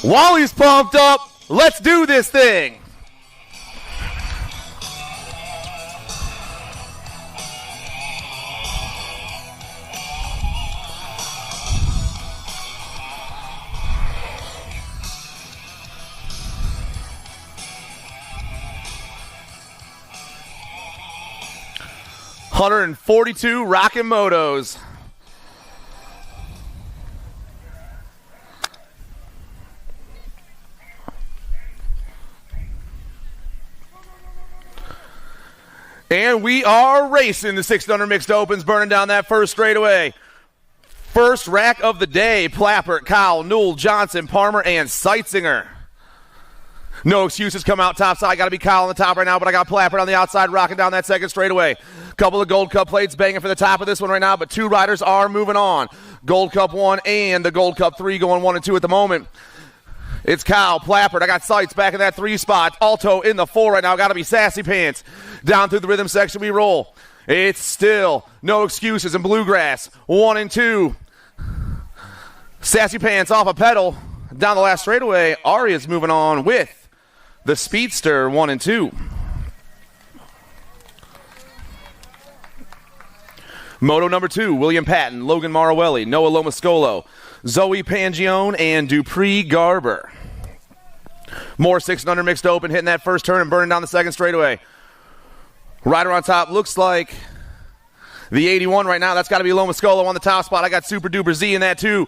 Wally's pumped up. Let's do this thing. $142 rockin' motos. And we are racing the 600 mixed opens, burning down that first straightaway. First rack of the day, Plappert, Kyle, Newell, Johnson, Palmer, and Seitzinger. No excuses, come out top side. Got to be Kyle on the top right now, but I got Plappert on the outside rocking down that second straightaway. Couple of Gold Cup plates banging for the top of this one right now, but two riders are moving on. Gold Cup 1 and the Gold Cup 3 going 1 and 2 at the moment. It's Kyle, Plappert. I got Seitz back in that 3 spot. Alto in the 4 right now. Got to be Sassy Pants. Down through the rhythm section we roll. It's still no excuses in Bluegrass. 1 and 2. Sassy Pants off a pedal. Down the last straightaway, Aria's moving on with the Speedster 1 and 2. Moto number 2, William Patton, Logan Marawelli, Noah Lomascolo, Zoe Pangione, and Dupree Garber. More 600 mixed open, hitting that first turn and burning down the second straightaway. Rider on top looks like the 81 right now. That's got to be Lomascolo on the top spot. I got Super Duper Z in that too.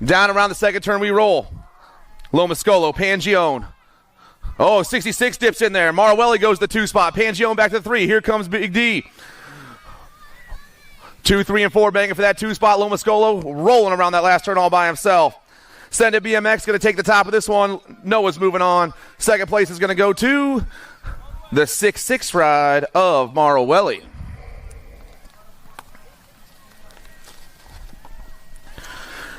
Down around the second turn we roll. Lomascolo, Pangione. Oh, 66 dips in there. Marawelli goes to the 2 spot. Pangione back to the 3. Here comes Big D. 2, 3, and 4 banging for that 2 spot. Lomascolo rolling around that last turn all by himself. Send it BMX, going to take the top of this one. Noah's moving on. Second place is going to go to the 6-6 ride of Marawelli.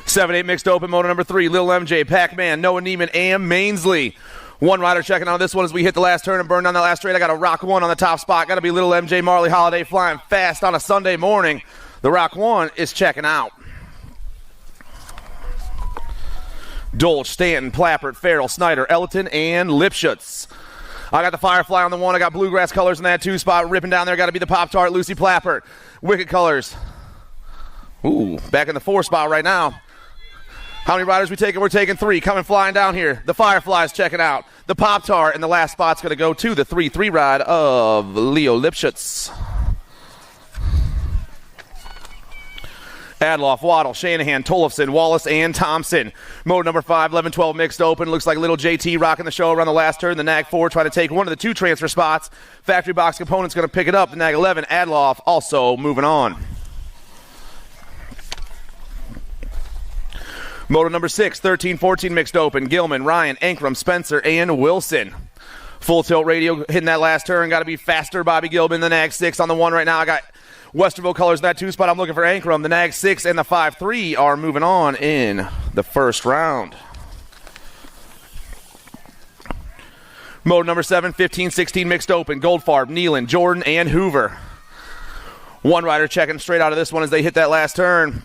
Seven, 8 mixed open, moto number 3, Lil MJ, Pac-Man, Noah Neiman, and Mainsley. One rider checking on this one as we hit the last turn and burn down that last straight. I got a Rock 1 on the top spot. Got to be Little MJ Marley Holiday flying fast on a Sunday morning. The Rock 1 is checking out. Dolch, Stanton, Plappert, Farrell, Snyder, Ellerton, and Lipschutz. I got the Firefly on the 1. I got Bluegrass colors in that 2 spot. Ripping down there. Got to be the Pop-Tart, Lucy Plappert. Wicked colors. Ooh, back in the 4 spot right now. How many riders we taking? We're taking 3. Coming flying down here. The Firefly's checking out. The Pop-Tart, and the last spot's going to go to the 3-3 ride of Leo Lipschutz. Adloff, Waddle, Shanahan, Tollefson, Wallace, and Thompson. Mode number 5, 11-12 mixed open. Looks like little JT rocking the show around the last turn. The Nag 4 trying to take one of the 2 transfer spots. Factory Box Components going to pick it up. The Nag 11, Adloff, also moving on. Moto number 6, 13-14 mixed open. Gilman, Ryan, Ankrum, Spencer, and Wilson. Full tilt radio hitting that last turn. Got to be faster. Bobby Gilman, the Nag 6 on the 1 right now. I got Westerville colors in that 2 spot. I'm looking for Ankrum. The Nag 6 and the 5-3 are moving on in the first round. Mode number 7, 15-16 mixed open. Goldfarb, Nealon, Jordan, and Hoover. One rider checking straight out of this one as they hit that last turn.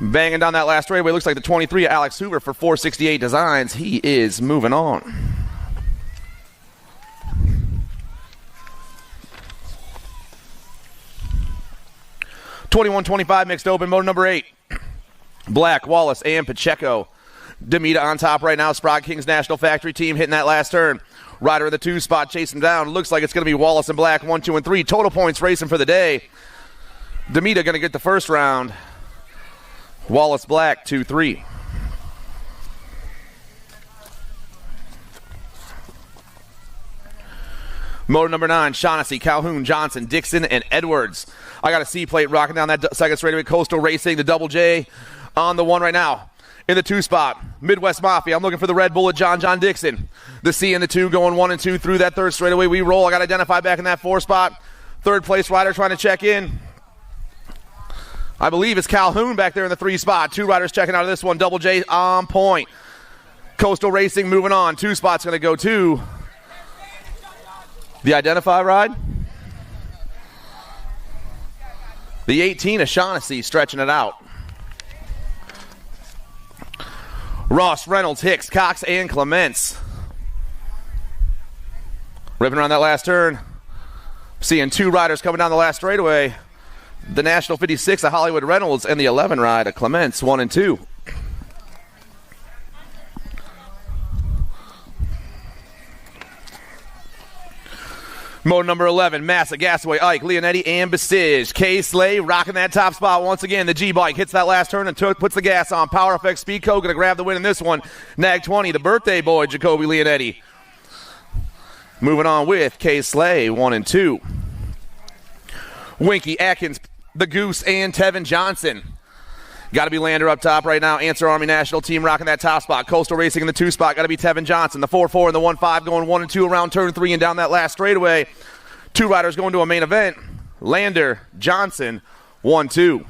Banging down that last straightaway. Looks like the 23, Alex Hoover, for 468 Designs. He is moving on. (21-25) mixed open. Motor number 8. Black, Wallace, and Pacheco. Demita on top right now. Sprague Kings National Factory team hitting that last turn. Rider in the 2 spot chasing down. Looks like it's going to be Wallace and Black, 1, 2, and 3. Total points racing for the day. Demita going to get the first round. Wallace Black, 2, 3. Motor number 9, Shaughnessy, Calhoun, Johnson, Dixon, and Edwards. I got a C plate rocking down that second straightaway. Coastal Racing, the Double J on the 1 right now. In the 2 spot, Midwest Mafia. I'm looking for the Red Bullet, John Dixon. The C and the 2 going 1 and 2 through that third straightaway. We roll. I got identified back in that 4 spot. Third place rider trying to check in. I believe it's Calhoun back there in the 3 spot. 2 riders checking out of this one. Double J on point. Coastal Racing moving on. 2 spots going to go to the identify ride. The 18 of Shaughnessy stretching it out. Ross, Reynolds, Hicks, Cox, and Clements. Ripping around that last turn. Seeing 2 riders coming down the last straightaway. The National 56 of Hollywood Reynolds and the 11 ride of Clements, 1 and 2. Mode number 11, Massa, Gasaway, Ike, Leonetti, and Besige. K. Slay rocking that top spot once again. The G-Bike hits that last turn and puts the gas on. Power Effects Speedco going to grab the win in this one. Nag 20, the birthday boy, Jacoby Leonetti. Moving on with K. Slay, 1 and 2. Winky, Atkins, the Goose, and Tevin Johnson. Got to be Lander up top right now. Answer Army National team rocking that top spot. Coastal Racing in the 2 spot. Got to be Tevin Johnson. The 4-4 and the 1-5 going 1 and 2 around turn 3 and down that last straightaway. 2 riders going to a main event. Lander, Johnson, 1-2.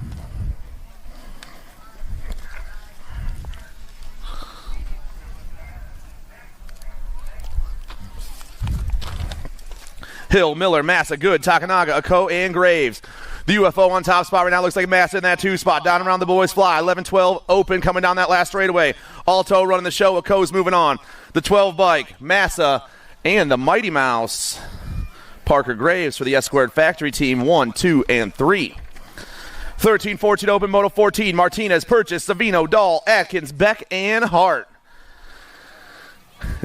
Hill, Miller, Massa, Good, Takanaga, Ako, and Graves. The UFO on top spot right now looks like Massa in that 2 spot. Down around the boys fly. 11-12 open coming down that last straightaway. Alto running the show. Ako's moving on. The 12 bike, Massa, and the Mighty Mouse. Parker Graves for the S-Squared Factory team, 1, 2, and 3. 13-14 open, Moto 14. Martinez, Purchase, Savino, Dahl, Atkins, Beck, and Hart.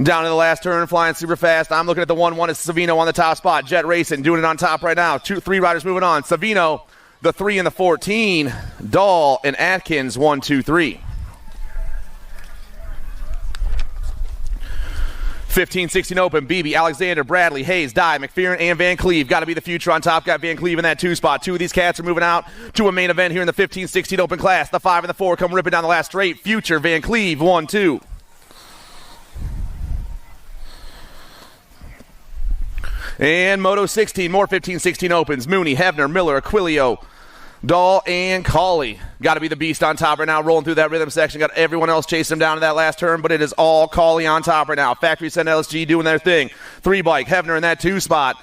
Down to the last turn, flying super fast. I'm looking at the 1-1. It's Savino on the top spot. Jet Racing doing it on top right now. 2-3 riders moving on. Savino, the 3 and the 14. Dahl and Atkins, 1, 2, 3. 15-16 open. Beebe, Alexander, Bradley, Hayes, Dye, McPherson, and Van Cleve. Got to be the future on top. Got Van Cleve in that 2 spot. 2 of these cats are moving out to a main event here in the 15-16 open class. The 5 and the 4 come ripping down the last straight. Future, Van Cleve, 1, 2. And Moto 16, more 15-16 opens. Mooney, Hefner, Miller, Aquilio, Dahl, and Cawley. Got to be the beast on top right now, rolling through that rhythm section. Got everyone else chasing him down to that last turn, but it is all Cawley on top right now. Factory Send LSG doing their thing. 3 bike, Hefner in that 2 spot.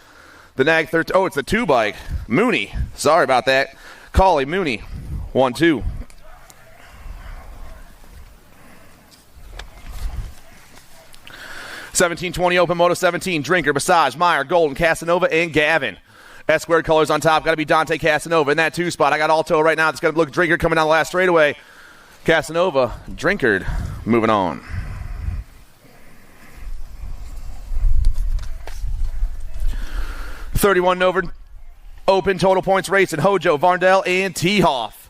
The Nag 13, oh, it's the 2 bike. Mooney, sorry about that. Cawley, Mooney, 1, 2. (17-20 open, Moto 17. Drinker, Basage, Meyer, Golden, Casanova, and Gavin. S-squared colors on top. Got to be Dante Casanova in that 2 spot. I got Alto right now. It's going to look Drinker coming down the last straightaway. Casanova, Drinkard, moving on. (31 over open, total points racing. Hojo, Varndell, and T-Hoff.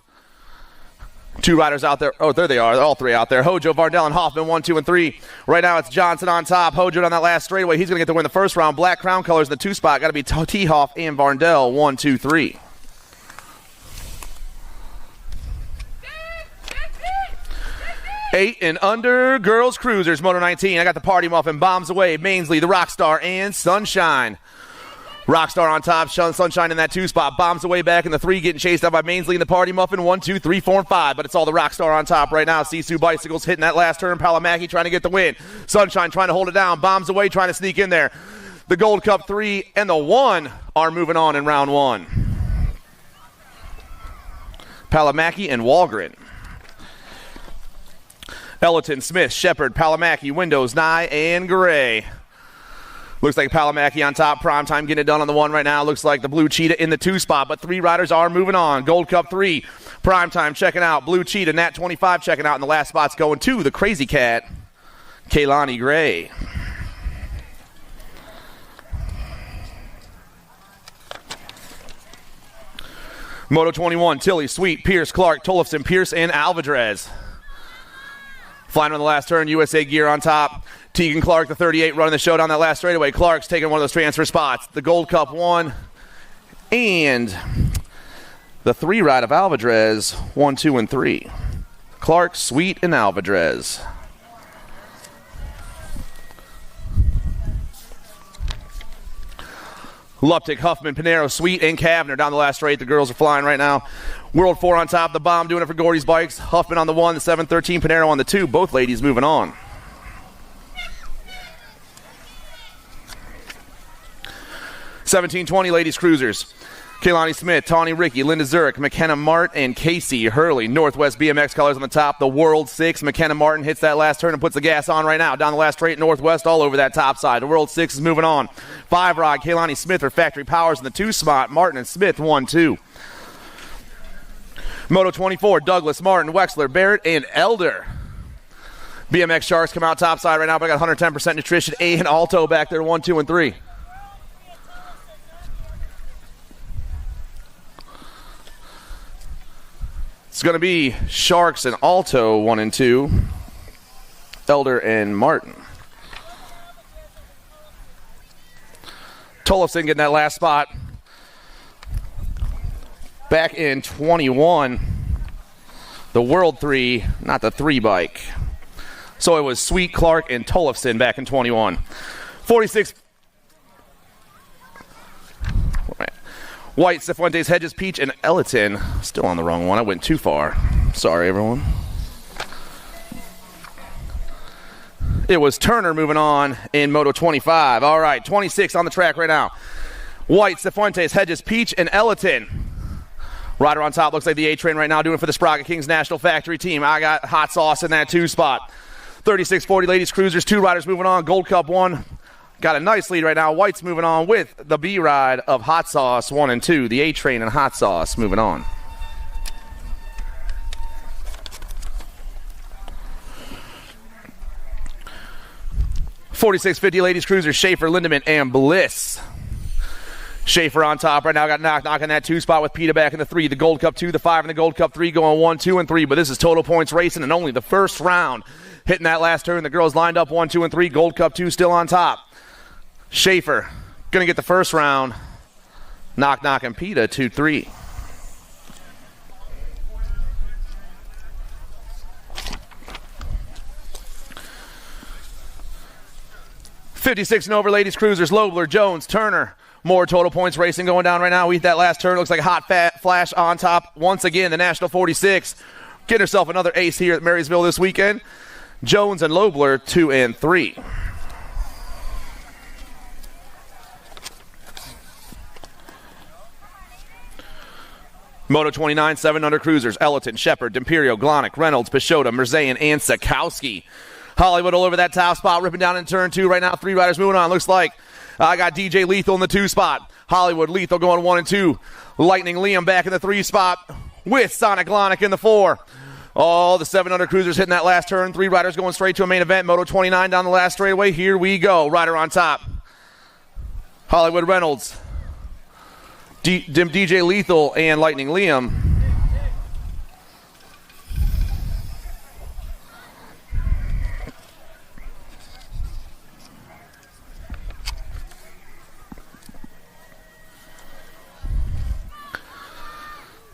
2 riders out there. Oh, there they are. All 3 out there. Hojo, Varndell, and Hoffman, 1, 2, and 3. Right now it's Johnson on top. Hojo on that last straightaway. He's going to get to win the first round. Black crown colors in the 2 spot. Got to be T-Hoff and Varndell, 1, 2, 3. Eight and under girls cruisers, Moto 19. I got the Party Muffin, Bombs Away, Mainsley, the Rockstar, and Sunshine. Rockstar on top, Sunshine in that 2 spot, bombs away back in the 3, getting chased out by Mainsley in the Party Muffin, 1, 2, 3, 4, and 5, but it's all the Rockstar on top right now. Sisu Bicycles hitting that last turn, Palamaki trying to get the win. Sunshine trying to hold it down, bombs away, trying to sneak in there. The Gold Cup 3 and the 1 are moving on in round 1. Palamaki and Walgren. Ellerton, Smith, Shepard, Palamaki, Windows, Nye, and Gray. Looks like Palamaki on top, Primetime getting it done on the 1 right now. Looks like the Blue Cheetah in the 2 spot, but 3 riders are moving on. Gold Cup 3, Primetime checking out. Blue Cheetah, Nat 25 checking out, and the last spot's going to the Crazy Cat, Kaylani Gray. Moto 21, Tilly, Sweet, Pierce, Clark, Tollefson, Pierce, and Alvarez. Flying on the last turn, USA Gear on top. Tegan Clark, the 38, running the show down that last straightaway. Clark's taking one of those transfer spots. The Gold Cup 1 and the 3 ride of Alvarez, 1, 2, and 3. Clark, Sweet, and Alvarez. Luptic, Huffman, Pinero, Sweet, and Kavner down the last straight. The girls are flying right now. World 4 on top. The Bomb doing it for Gordy's Bikes. Huffman on the 1, the 7-13, Pinero on the 2. Both ladies moving on. 17-20 ladies cruisers. Kaylani Smith, Tawny Ricky, Linda Zurich, McKenna Mart, and Casey Hurley. Northwest BMX colors on the top. The World 6. McKenna Martin hits that last turn and puts the gas on right now. Down the last straight, Northwest all over that top side. The World 6 is moving on. 5 rod, Kaylani Smith for Factory Powers in the 2 spot. Martin and Smith, 1, 2. Moto 24, Douglas, Martin, Wexler, Barrett, and Elder. BMX Sharks come out top side right now, but I got 110% nutrition. A and Alto back there, 1, 2, and 3. It's going to be Sharks and Alto, 1 and 2. Elder and Martin. Tollefson getting that last spot. Back in 21. The World 3, not the 3 bike. So it was Sweet, Clark, and Tollefson back in 21. 46. White, Cifuentes, Hedges, Peach, and Ellerton. Still on the wrong one. I went too far. Sorry, everyone. It was Turner moving on in Moto 25. All right, 26 on the track right now. White, Cifuentes, Hedges, Peach, and Ellerton. Rider on top looks like the A-Train right now doing it for the Sprocket Kings National Factory team. I got Hot Sauce in that 2 spot. 36-40 ladies cruisers. 2 riders moving on. Gold Cup 1. Got a nice lead right now. White's moving on with the B ride of Hot Sauce 1 and 2. The A-Train and Hot Sauce moving on. $46.50 ladies cruiser. Schaefer, Lindemann, and Bliss. Schaefer on top right now. Got knock in that 2 spot with Peta back in the 3. The Gold Cup 2, the 5, and the Gold Cup 3 going 1, 2, and 3. But this is total points racing and only the first round. Hitting that last turn. The girls lined up 1, 2, and 3. Gold Cup 2 still on top. Schaefer going to get the first round. Knock, and Peta 2-3. $56 and over ladies cruisers. Lobler, Jones, Turner. More total points racing going down right now. We hit that last turn. Looks like a hot fat flash on top. Once again, the National 46. Getting herself another ace here at Marysville this weekend. Jones and Lobler 2 and 3. Moto 29, 7 under cruisers. Ellerton, Shepard, D'Imperio, Glonick, Reynolds, Peixoto, Merzayan, and Sikowski. Hollywood all over that top spot, ripping down in turn 2 right now. 3 riders moving on. Looks like I got DJ Lethal in the 2 spot. Hollywood, Lethal going 1 and 2. Lightning Liam back in the 3 spot with Sonic Glonick in the 4. All the 7 under cruisers hitting that last turn. 3 riders going straight to a main event. Moto 29 down the last straightaway. Here we go. Rider on top. Hollywood Reynolds. DJ Lethal and Lightning Liam.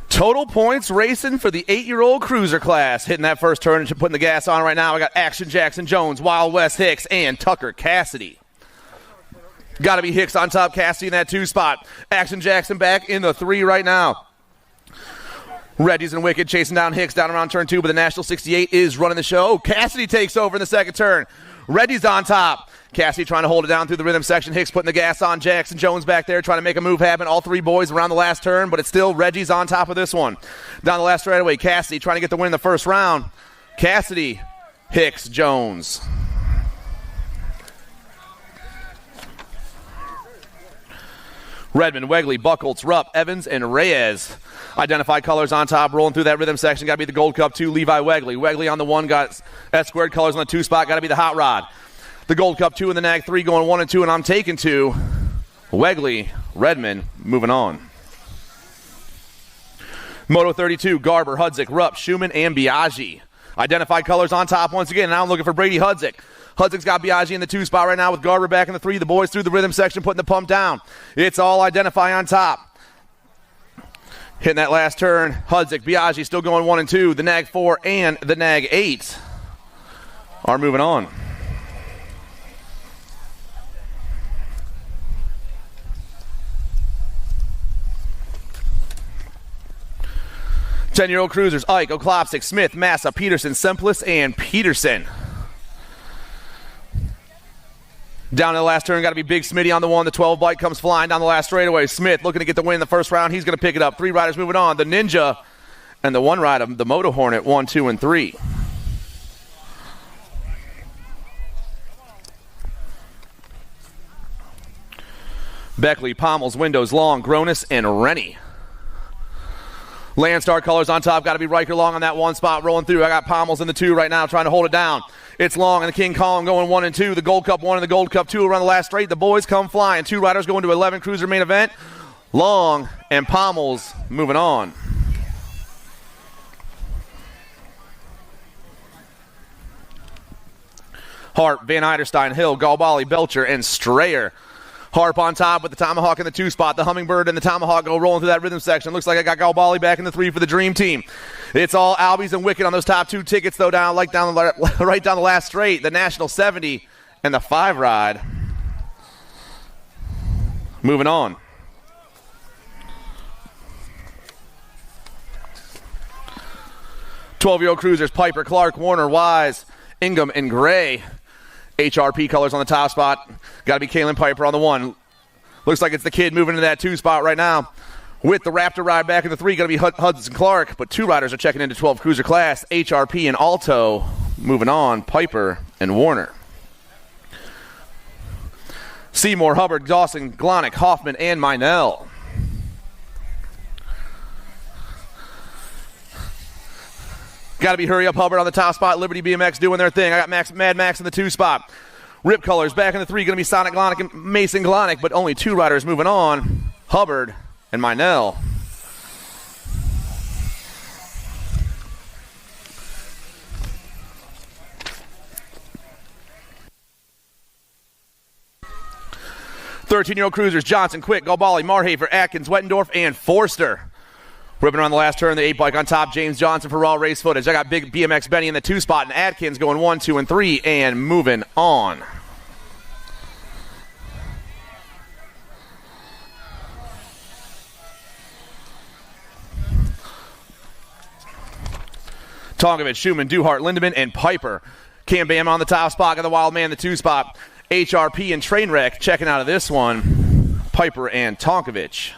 Total points racing for the 8-year-old cruiser class. Hitting that first turn and putting the gas on right now. I got Action Jackson Jones, Wild West Hicks, and Tucker Cassidy. Got to be Hicks on top, Cassidy in that 2 spot. Action Jackson back in the 3 right now. Reggie's and Wicked chasing down Hicks down around turn 2, but the National 68 is running the show. Cassidy takes over in the second turn. Reggie's on top. Cassidy trying to hold it down through the rhythm section. Hicks putting the gas on. Jackson Jones back there trying to make a move happen. All 3 boys around the last turn, but it's still Reggie's on top of this one. Down the last straightaway, Cassidy trying to get the win in the first round. Cassidy, Hicks, Jones. Redmond, Wegley, Buckholtz, Rupp, Evans, and Reyes. Identified colors on top, rolling through that rhythm section. Got to be the Gold Cup 2, Levi Wegley. Wegley on the 1, got S-squared colors on the 2 spot. Got to be the Hot Rod. The Gold Cup 2 and the Nag 3 going 1 and 2, and I'm taking 2. Wegley, Redmond, moving on. Moto 32, Garber, Hudzik, Rupp, Schumann, and Biaggi. Identified colors on top once again. Now I'm looking for Brady Hudzik. Hudzik's got Biaggi in the 2 spot right now with Garber back in the 3. The boys through the rhythm section putting the pump down. It's all Identify on top. Hitting that last turn. Hudzik, Biaggi still going 1 and 2. The Nag 4 and the Nag 8 are moving on. Ten-year-old cruisers, Ike, Oklopsik, Smith, Massa, Peterson, Semplis, and Peterson. Down to the last turn, got to be Big Smitty on the 1. The 12 bike comes flying down the last straightaway. Smith looking to get the win in the first round. He's going to pick it up. 3 riders moving on. The Ninja and the 1 rider, the Moto Hornet, 1, 2, and 3. Beckley, Pommels, Windows, Long, Gronus, and Rennie. Landstar colors on top. Got to be Riker Long on that 1 spot rolling through. I got Pommels in the 2 right now trying to hold it down. It's Long and the King Column going 1 and 2. The Gold Cup 1 and the Gold Cup 2 around the last straight. The boys come flying. 2 riders going to 11 cruiser main event. Long and Pommels moving on. Hart, Van Eiderstein, Hill, Galbali, Belcher, and Strayer. Harp on top with the Tomahawk in the 2 spot. The Hummingbird and the Tomahawk go rolling through that rhythm section. Looks like I got Galbali back in the 3 for the Dream Team. It's all Albies and Wicked on those top 2 tickets, though, right down the last straight. The National 70 and the 5 ride. Moving on. .12-year-old cruisers, Piper, Clark, Warner, Wise, Ingham, and Gray. HRP colors on the top spot. Got to be Kalen Piper on the 1. Looks like it's the kid moving into that 2 spot right now. With the Raptor ride back in the 3, going to be Hudson Clark. But 2 riders are checking into 12 cruiser class. HRP and Alto moving on. Piper and Warner. Seymour, Hubbard, Dawson, Glonick, Hoffman, and Minell. Got to be Hurry Up Hubbard on the top spot. Liberty BMX doing their thing. I got Mad Max in the 2 spot. Rip Colors back in the 3. Going to be Sonic Glonick and Mason Glonick, but only 2 riders moving on. Hubbard and Minell. .13-year-old cruisers, Johnson, Quick, Galbali, Marhafer, Atkins, Wettendorf, and Forster. Ripping around the last turn, the 8 bike on top, James Johnson for raw race footage. I got Big BMX Benny in the 2 spot, and Atkins going 1, 2, and 3, and moving on. Tonkovich, Schumann, Duhart, Lindemann, and Piper. Cam Bam on the top spot, got the Wild Man in the 2 spot. HRP and Trainwreck checking out of this one. Piper and Tonkovich.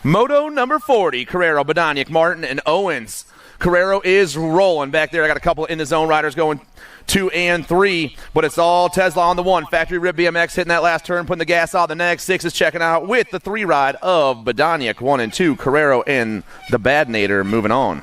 Moto number 40, Carrero, Badaniak, Martin, and Owens. Carrero is rolling back there. I got a couple of in the zone riders going 2 and 3, but it's all Tesla on the 1. Factory Rib BMX hitting that last turn, putting the gas on. The next 6 is checking out with the 3 ride of Badaniak, 1 and 2. Carrero and the Badnator moving on.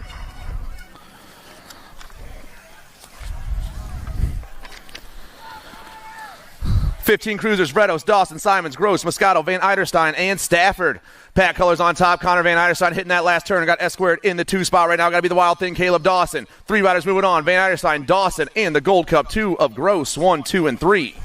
.15 cruisers, Redos, Dawson, Simons, Gross, Moscato, Van Eiderstein, and Stafford. Pat colors on top. Connor Van Eiderstein hitting that last turn. Got S-squared in the 2 spot right now. Got to be the Wild Thing, Caleb Dawson. 3 riders moving on. Van Eiderstein, Dawson, and the Gold Cup 2 of Gross, 1, 2, and 3.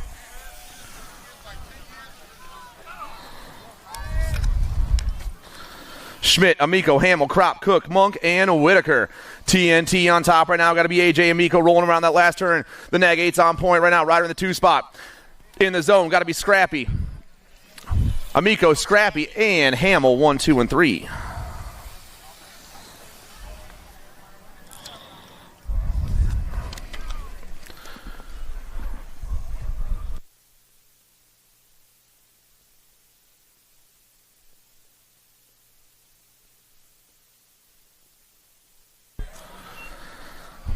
Schmidt, Amico, Hamill, Crop, Cook, Monk, and Whitaker. TNT on top right now. Got to be AJ Amico rolling around that last turn. The Nag 8's on point right now. Rider in the 2 spot. In the zone, got to be Scrappy. Amico, Scrappy, and Hamill, 1, 2, and 3.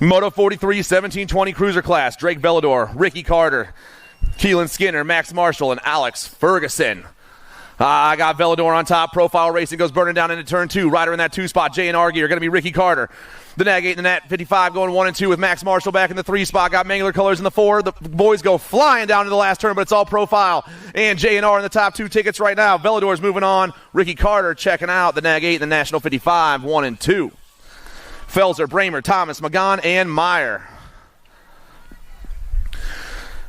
Moto 43, 1720 cruiser class. Drake Vellador, Ricky Carter, Keelan Skinner, Max Marshall, and Alex Ferguson. I got Vellador on top. Profile Racing goes burning down into turn 2. Rider in that 2 spot. Jay and Argy are going to be Ricky Carter. The Nag 8 and the Nat 55 going 1 and 2 with Max Marshall back in the 3 spot. Got Mangler Colors in the 4. The boys go flying down to the last turn, but it's all Profile. And J&R in the top 2 tickets right now. Vellador's moving on. Ricky Carter checking out. The Nag 8 and the National 55, 1 and 2. Felser, Bramer, Thomas, Magan, and Meyer.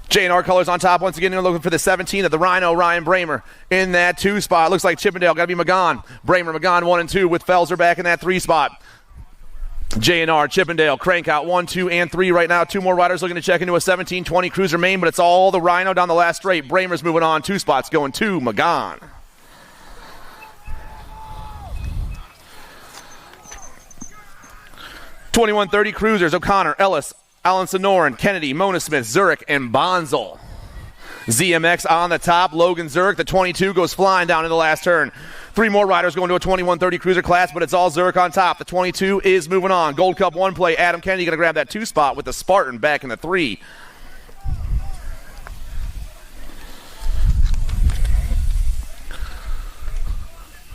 J&R Colors on top once again. They're looking for the 17 of the Rhino, Ryan Bramer. In that 2 spot. Looks like Chippendale. Got to be Magan. Bramer, Magan, 1 and 2 with Felser back in that 3 spot. J&R, Chippendale, crank out 1, 2, and 3 right now. 2 more riders looking to check into a 1720 Cruiser main, but it's all the Rhino down the last straight. Bramer's moving on. 2 spots going to Magan. '2130 Cruisers, O'Connor, Ellis, Alan Sonoran, Kennedy, Mona Smith, Zurich, and Bonzel. ZMX on the top. Logan Zurich, the 22, goes flying down in the last turn. 3 more riders going to a 2130 Cruiser class, but it's all Zurich on top. The 22 is moving on. Gold Cup 1 play. Adam Kennedy going to grab that 2 spot with the Spartan back in the 3.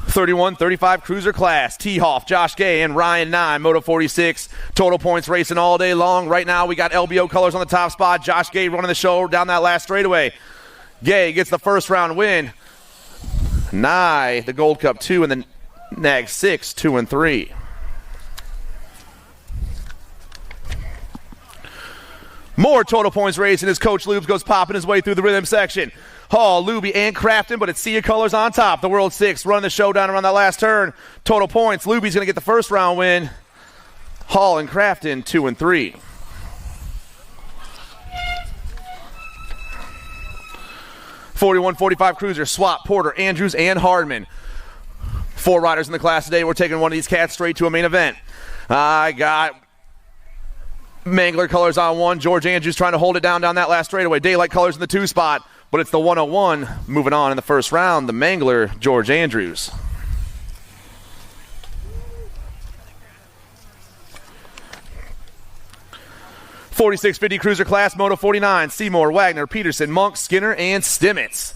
'31-35 Cruiser class. T-Hoff, Josh Gay, and Ryan Nye. Moto 46. Total points racing all day long. Right now we got LBO Colors on the top spot. Josh Gay running the show down that last straightaway. Gay gets the first round win. Nye, the Gold Cup 2, and the Nag 6, 2 and 3. More total points racing as Coach Lubes goes popping his way through the rhythm section. Hall, Luby, and Crafton, but it's Sia Colors on top. The World 6 running the show down around that last turn. Total points. Luby's going to get the first round win. Hall and Crafton, 2 and 3. '41-45 Cruiser, Swap, Porter, Andrews, and Hardman. 4 riders in the class today. We're taking one of these cats straight to a main event. I got Mangler Colors on 1. George Andrews trying to hold it down that last straightaway. Daylight Colors in the 2 spot. But it's the 101 moving on in the first round. The Mangler, George Andrews. '46-50 Cruiser class, Moto 49. Seymour, Wagner, Peterson, Monk, Skinner, and Stimmitz.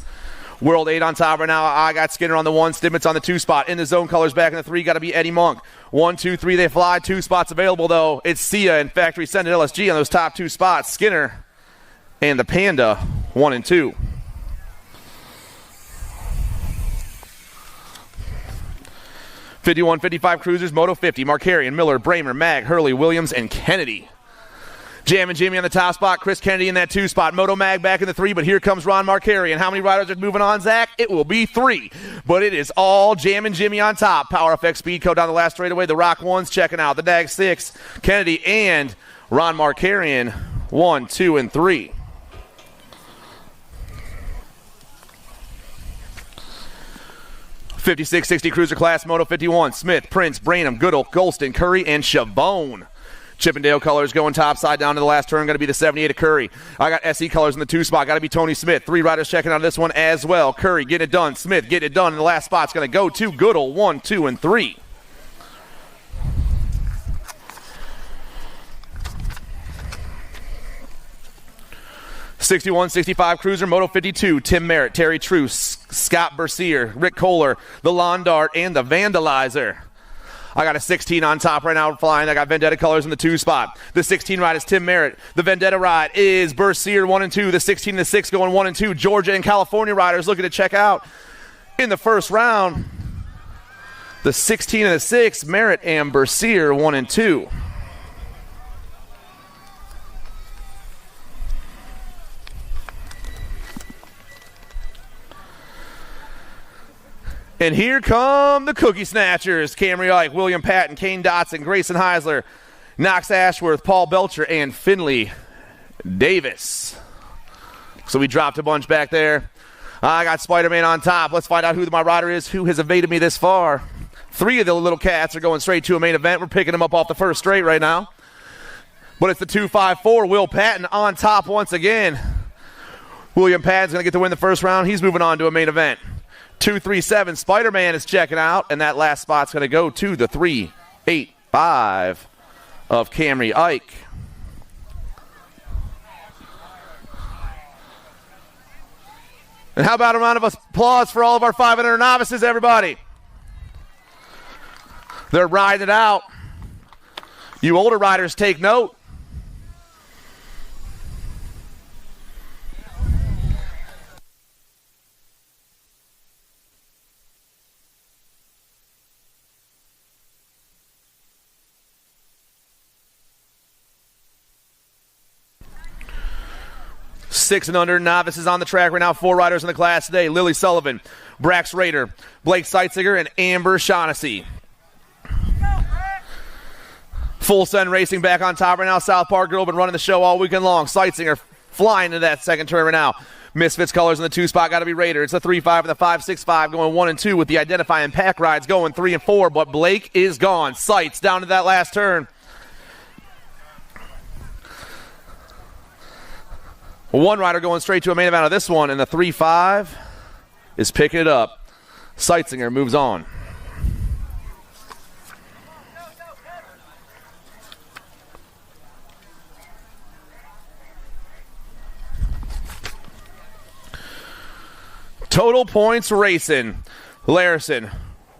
World 8 on top right now. I got Skinner on the 1, Stimmitz on the 2 spot. In the zone Colors back in the 3. Got to be Eddie Monk. 1, 2, 3, they fly. 2 spots available, though. It's Sia and Factory Send LSG on those top 2 spots. Skinner and the Panda, 1 and 2. '51-55 Cruisers, Moto 50. Markarian, Miller, Bramer, Mag, Hurley, Williams, and Kennedy. Jam and Jimmy on the top spot. Chris Kennedy in that 2 spot. Moto Mag back in the 3, but here comes Ron Markarian. How many riders are moving on, Zach? It will be 3, but it is all Jam and Jimmy on top. Power FX Speedco down the last straightaway. The Rock 1's checking out. The Nag 6, Kennedy, and Ron Markarian, 1, 2, and 3. '56-60 Cruiser class, Moto 51. Smith, Prince, Branham, Goodall, Golston, Curry, and Chavone. Chippendale Colors going top side down to the last turn. Going to be the 78 of Curry. I got SE Colors in the 2 spot. Got to be Tony Smith. 3 riders checking out this one as well. Curry getting it done. Smith getting it done. And the last spot's going to go to Goodall, 1, 2, and 3. '61-65 Cruiser, Moto 52. Tim Merritt, Terry Truce, Scott Bercier, Rick Kohler, the Lawn Dart, and the Vandalizer. I got a 16 on top right now flying. I got Vendetta Colors in the 2 spot. The 16 ride is Tim Merritt. The Vendetta ride is Bercier, 1 and 2. The 16 and the 6 going 1 and 2. Georgia and California riders looking to check out in the first round. The 16 and the 6, Merritt and Bercier, 1 and 2. And here come the Cookie Snatchers. Camry Ike, William Patton, Kane Dotson, Grayson Heisler, Knox Ashworth, Paul Belcher, and Finley Davis. So we dropped a bunch back there. I got Spider-Man on top. Let's find out who my rider is, who has evaded me this far. 3 of the little cats are going straight to a main event. We're picking them up off the first straight right now. But it's the 254, Will Patton on top once again. William Patton's going to get to win the first round. He's moving on to a main event. 237, Spider-Man is checking out, and that last spot's going to go to the 385 of Camry Ike. And how about a round of applause for all of our 500 novices, everybody? They're riding it out. You older riders, take note. Six and under novices on the track right now. 4 riders in the class today. Lily Sullivan, Brax Rader, Blake Seitzinger, and Amber Shaughnessy. Full Send Racing back on top right now. South Park Girl been running the show all weekend long. Seitzinger flying into that second turn right now. Misfits colors in the 2 spot. Got to be Rader. It's the 3-5 and the 5-6-5 going 1 and 2 with the identifying pack rides going 3 and 4. But Blake is gone. Sights down to that last turn. One rider going straight to a main event of this one, and the 3-5 is picking it up. Seitzinger moves on. Total points racing. Larison,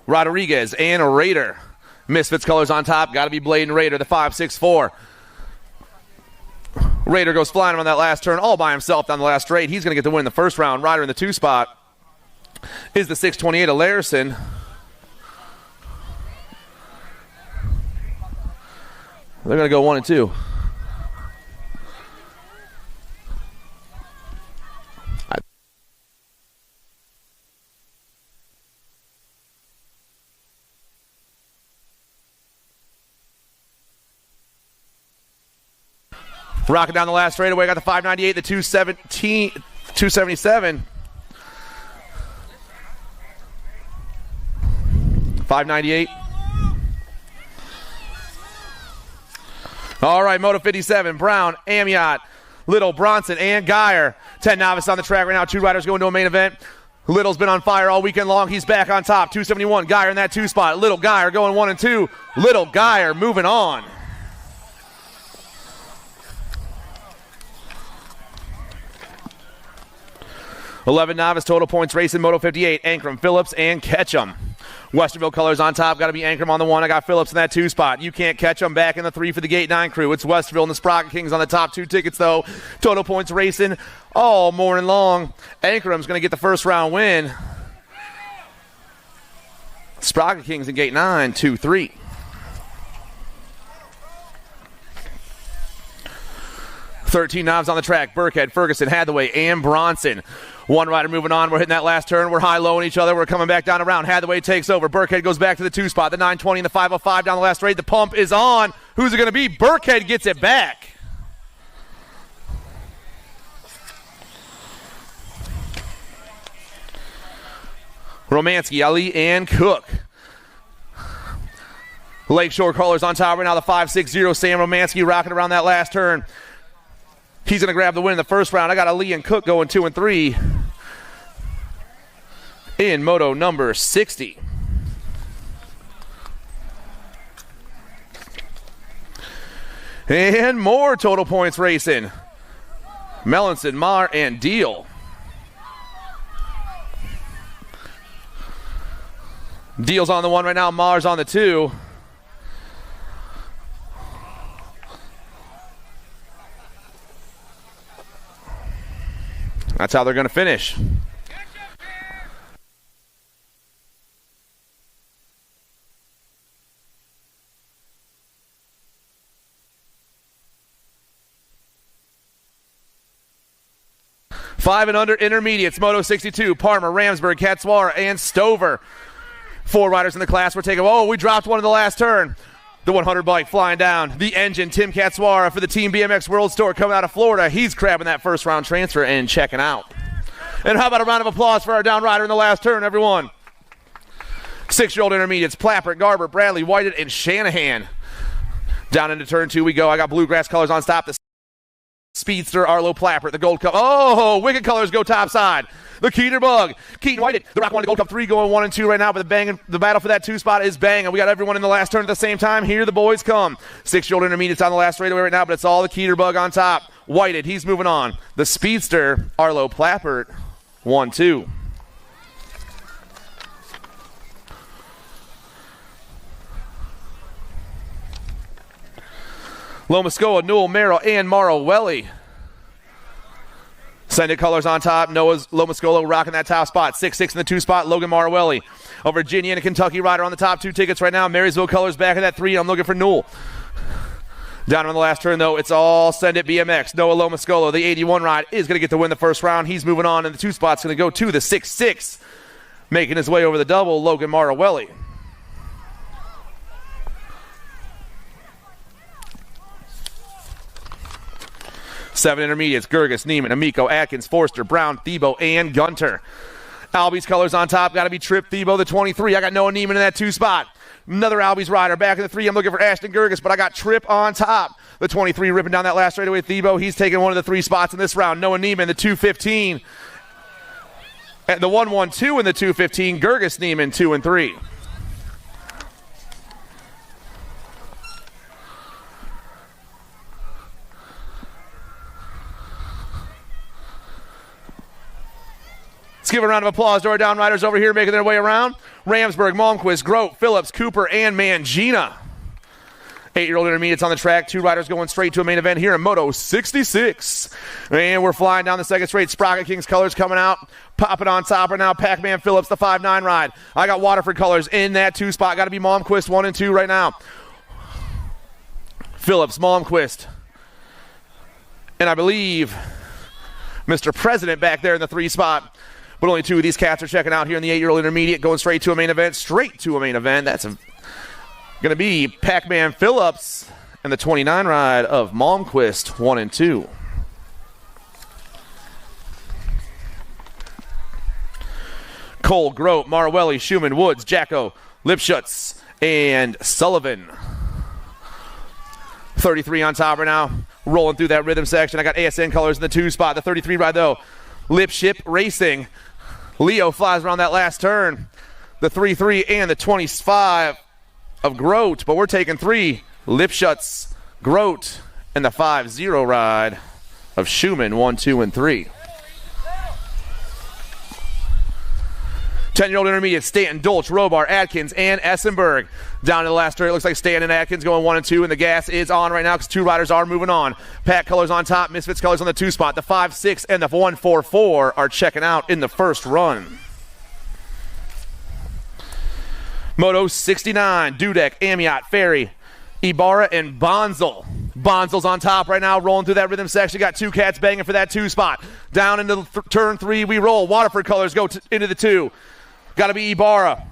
Rodriguez, and Rader. Misfits colors on top. Got to be Blade and Rader, the 5-6-4. Rader goes flying on that last turn all by himself down the last straight. He's going to get the win in the first round. Rider in the 2 spot is the 628 of Larison. They're going to go 1 and 2. Rocking down the last straightaway, got the 598, the 277. 598. All right, Moto 57, Brown, Amiot, Little, Bronson, and Geyer. 10 novice on the track right now. 2 riders going to a main event. Little's been on fire all weekend long. He's back on top. 271, Geyer in that 2 spot. Little, Geyer going 1 and 2. Little, Geyer moving on. $11 novice total points racing, Moto 58, Ankrum, Phillips, and Ketchum. Westerville colors on top. Got to be Ankrum on the 1. I got Phillips in that 2 spot. You can't catch them back in the 3 for the Gate 9 crew. It's Westerville and the Sprocket Kings on the top 2 tickets, though. Total points racing all morning long. Ankrum's going to get the first round win. Sprocket Kings in Gate 9, 2-3. $13 knobs on the track. Burkhead, Ferguson, Hathaway, and Bronson. 1 rider moving on. We're hitting that last turn. We're high-low on each other. We're coming back down around. Hathaway takes over. Burkhead goes back to the 2 spot. The 920 and the 505 down the last straight. The pump is on. Who's it going to be? Burkhead gets it back. Romansky, Ali, and Cook. Lakeshore colors on top right now. The 560 Sam Romansky rocking around that last turn. He's going to grab the win in the first round. I got Ali and Cook going 2 and 3 in Moto number 60. And more total points racing. Melanson, Marr, and Deal. Deal's on the 1 right now. Marr's on the 2. That's how they're going to finish. Five and under intermediates, Moto 62, Parmer, Ramsburg, Katzwar, and Stover. 4 riders in the class. We're taking, we dropped one in the last turn. The 100 bike flying down. The engine, Tim Katswara for the Team BMX World Tour coming out of Florida. He's grabbing that first round transfer and checking out. And how about a round of applause for our down rider in the last turn, everyone? 6-year-old intermediates, Plappert, Garber, Bradley, Whited, and Shanahan. Down into turn 2 we go. I got bluegrass colors on top. The speedster, Arlo Plappert, the Gold Cup. Oh, wicked colors go top side. The Keeter Bug, Keaton Whited, the Rock 1, the Gold Cup 3 going 1 and 2 right now, but the battle for that 2 spot is banging. We got everyone in the last turn at the same time. Here the boys come. 6-year-old intermediates on the last straightaway right now, but it's all the Keeter Bug on top. Whited, he's moving on. The speedster, Arlo Plappert, 1-2. Lomascoa, Newell, Merrill, and Marowelli. Send it colors on top. Noah's Lomascolo rocking that top spot. 6-6 in the 2 spot. Logan Marowelli. A Virginia and a Kentucky rider on the top 2 tickets right now. Marysville colors back in that 3. I'm looking for Newell. Down on the last turn, though, it's all Send It BMX. Noah Lomascolo, the 81 ride, is going to get to win the first round. He's moving on, and the 2 spot's going to go to the 6-6. Making his way over the double, Logan Marowelli. Seven intermediates, Gerges, Neiman, Amico, Atkins, Forster, Brown, Thiebaud, and Gunter. Albie's colors on top, got to be Tripp, Thiebaud, the 23. I got Noah Neiman in that 2 spot. Another Albie's rider back in the 3. I'm looking for Ashton Gerges, but I got Tripp on top. The 23 ripping down that last straightaway. Thiebaud, he's taking one of the 3 spots in this round. Noah Neiman, the 215. And the 1-1-2 in the 215, Gerges, Neiman, 2 and 3. Let's give a round of applause to our down riders over here making their way around. Ramsburg, Malmquist, Grote, Phillips, Cooper, and Mangina. 8-year-old intermediates on the track. 2 riders going straight to a main event here in Moto 66. And we're flying down the second straight. Sprocket Kings colors coming out. Popping on top right now. Pac-Man Phillips, the 5-9 ride. I got Waterford colors in that 2 spot. Got to be Malmquist 1 and 2 right now. Phillips, Malmquist. And I believe Mr. President back there in the 3 spot. But only 2 of these cats are checking out here in the 8-year-old intermediate, going straight to a main event. Straight to a main event. That's going to be Pac-Man Phillips and the 29 ride of Malmquist, 1 and 2. Cole, Grote, Marowelli, Schumann, Woods, Jacko, Lipschutz, and Sullivan. 33 on top right now, rolling through that rhythm section. I got ASN colors in the 2 spot. The 33 ride, though, Lipship Racing. Leo flies around that last turn. The 3-3 and the 25 of Grote, but we're taking 3. Lipschutz, Grote, and the 5-0 ride of Schumann, 1, 2, and 3. 10-year-old intermediate, Stanton, Dolch, Robar, Atkins, and Essenberg. Down to the last turn, it looks like Stanton and Atkins going 1 and 2, and the gas is on right now because 2 riders are moving on. Pack colors on top, Misfits colors on the 2 spot. The 5-6 and the 1-4-4 are checking out in the first run. Moto 69, Dudek, Amiot, Ferry, Ibarra, and Bonzel. Bonzel's on top right now, rolling through that rhythm section. Got 2 cats banging for that 2 spot. Down into turn 3, we roll. Waterford colors go into the 2. Got to be Ibarra.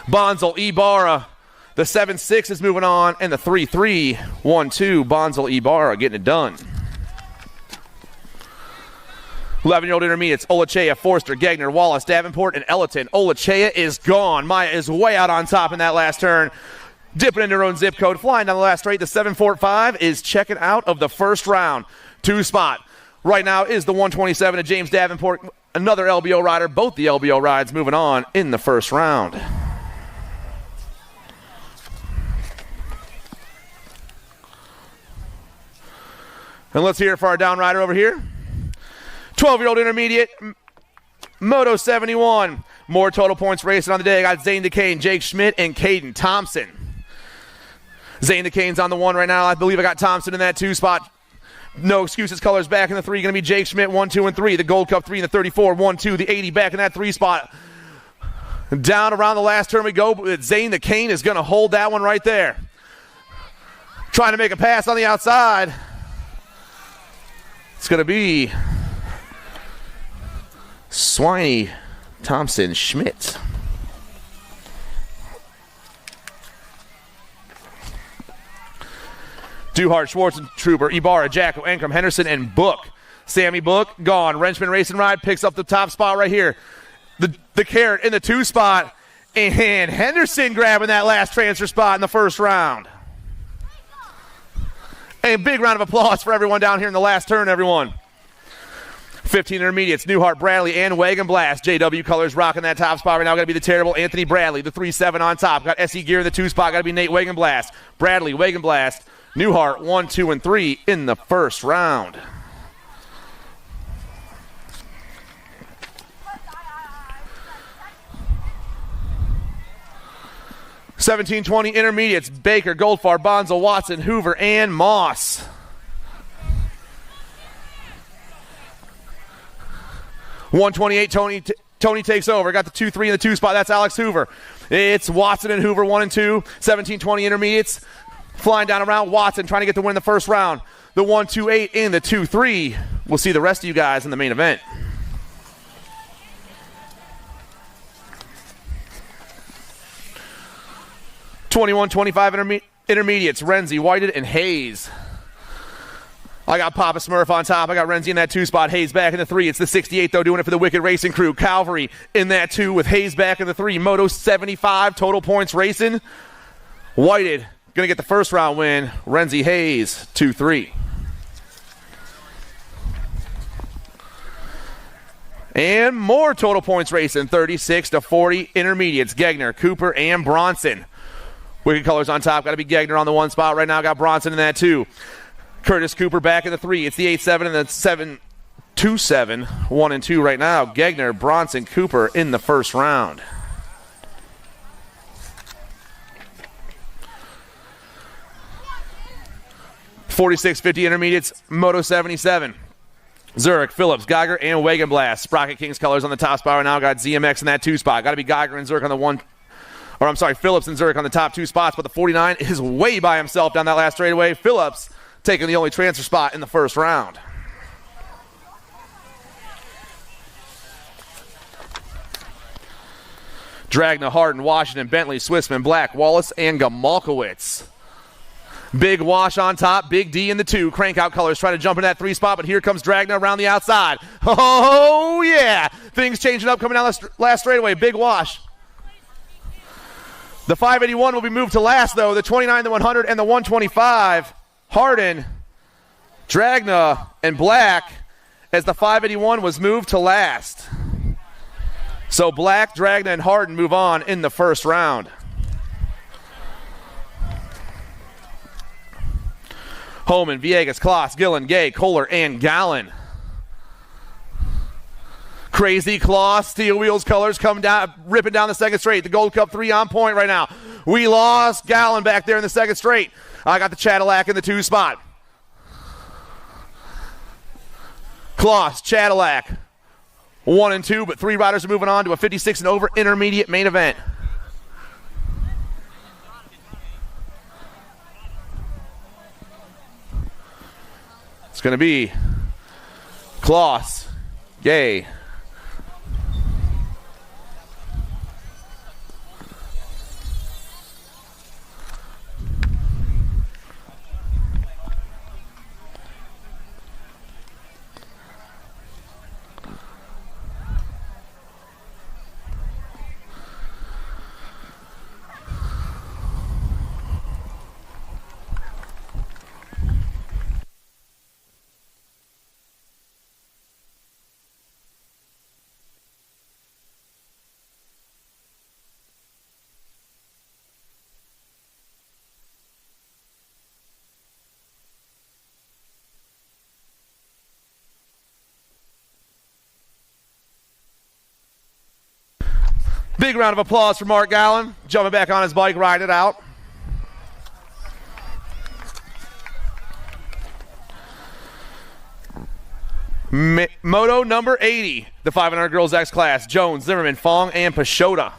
Bonzel, Ibarra. The 7-6 is moving on, and the 3-3, 1-2, Bonzel, Ibarra getting it done. 11-year-old intermediates, Olachea, Forster, Gagner, Wallace, Davenport, and Ellerton. Olachea is gone. Maya is way out on top in that last turn. Dipping into her own zip code, flying down the last straight. The 745 is checking out of the first round. 2 spot. Right now is the 127 of James Davenport. Another LBO rider. Both the LBO rides moving on in the first round. And let's hear it for our down rider over here. 12-year-old intermediate, Moto 71. More total points racing on the day. I got Zane DeCane, Jake Schmidt, and Caden Thompson. Zane DeCane's on the 1 right now. I believe I got Thompson in that 2 spot. No excuses, colors back in the 3. Going to be Jake Schmidt, 1, 2, and 3. The Gold Cup 3 and the 34, 1, 2. The 80 back in that 3 spot. Down around the last turn we go. Zane DeCane is going to hold that one right there. Trying to make a pass on the outside. It's going to be Swiney, Thompson, Schmidt. Duhart, Schwarzentrooper, Ibarra, Jacko, Ankrum, Henderson, and Book. Sammy Book, gone. Wrenchman Racing Ride picks up the top spot right here. The carrot in the 2 spot. And Henderson grabbing that last transfer spot in the first round. A big round of applause for everyone down here in the last turn, everyone. 15 intermediates, Newhart, Bradley, and Wagon Blast. JW Colors rocking that top spot right now. Got to be the terrible Anthony Bradley, the 3-7 on top. Got SE Gear in the 2 spot. Got to be Nate Wagon Blast. Bradley, Wagon Blast, Newhart, 1, 2, and 3 in the first round. $17.20 intermediates, Baker, Goldfarb, Bonzo, Watson, Hoover, and Moss. $128, Tony takes over. Got the 2-3 in the 2 spot. That's Alex Hoover. It's Watson and Hoover, 1 and 2. 17-20 intermediates. Flying down around Watson, trying to get the win in the first round. The 1-2-8 in the 2-3. We'll see the rest of you guys in the main event. $21.25 intermediates, Renzi, Whited, and Hayes. I got Papa Smurf on top. I got Renzi in that 2 spot. Hayes back in the 3. It's the 68, though, doing it for the Wicked Racing Crew. Calvary in that 2 with Hayes back in the 3. Moto 75, total points racing. Whited going to get the first round win. Renzi Hayes, 2-3. And more total points racing, 36-40 intermediates. Gegner, Cooper, and Bronson. Wicked Colors on top. Got to be Gegner on the 1 spot right now. Got Bronson in that 2. Curtis Cooper back in the 3. It's the 8-7 and the 7-2-7. 1 and 2 right now. Gegner, Bronson, Cooper in the first round. $46.50 intermediates, Moto 77. Zurich, Phillips, Geiger, and Wagon Blast. Sprocket Kings Colors on the top spot right now. Got ZMX in that 2 spot. Got to be Geiger and Zurich on the 1. Or I'm sorry, Phillips and Zurich on the top 2 spots, but the 49 is way by himself down that last straightaway. Phillips taking the only transfer spot in the first round. Dragna, Hardin, Washington, Bentley, Swissman, Black, Wallace, and Gamalkowitz. Big Wash on top, Big D in the 2. Crankout Colors trying to jump in that 3 spot, but here comes Dragna around the outside. Oh, yeah. Things changing up coming down the last straightaway. Big Wash. The 581 will be moved to last, though. The 29, the 100, and the 125. Hardin, Dragna, and Black as the 581 was moved to last. So Black, Dragna, and Hardin move on in the first round. Holman, Villegas, Kloss, Gillen, Gay, Kohler, and Gallen. Crazy Claw, Steel Wheels Colors come down, ripping down the second straight. The Gold Cup 3 on point right now. We lost Gallen back there in the second straight. I got the Cadillac in the 2 spot. Kloss, Cadillac, 1 and 2, but 3 riders are moving on to a 56 and over intermediate main event. It's going to be Kloss, Gay, Big round of applause for Mark Gallen, jumping back on his bike, riding it out. Moto number 80, the 500 Girls X class. Jones, Zimmerman, Fong, and Pashota.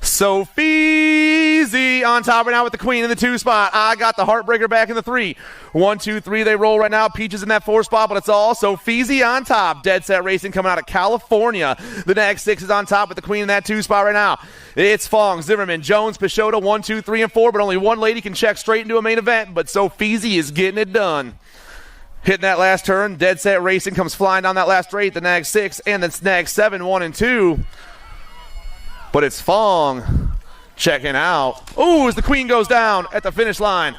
Sophie Feezy on top right now with the queen in the 2 spot. I got the heartbreaker back in the 3. 1, 2, 3, they roll right now. Peaches in that 4 spot, but it's also Feezy on top. Dead Set Racing coming out of California. The next 6 is on top with the queen in that 2 spot right now. It's Fong, Zimmerman, Jones, Peixoto, 1, 2, 3, and 4, but only one lady can check straight into a main event, but so Feezy is getting it done. Hitting that last turn, Dead Set Racing comes flying down that last straight, the next 6, and the next 7, 1 and 2. But it's Fong checking out. Ooh, as the queen goes down at the finish line.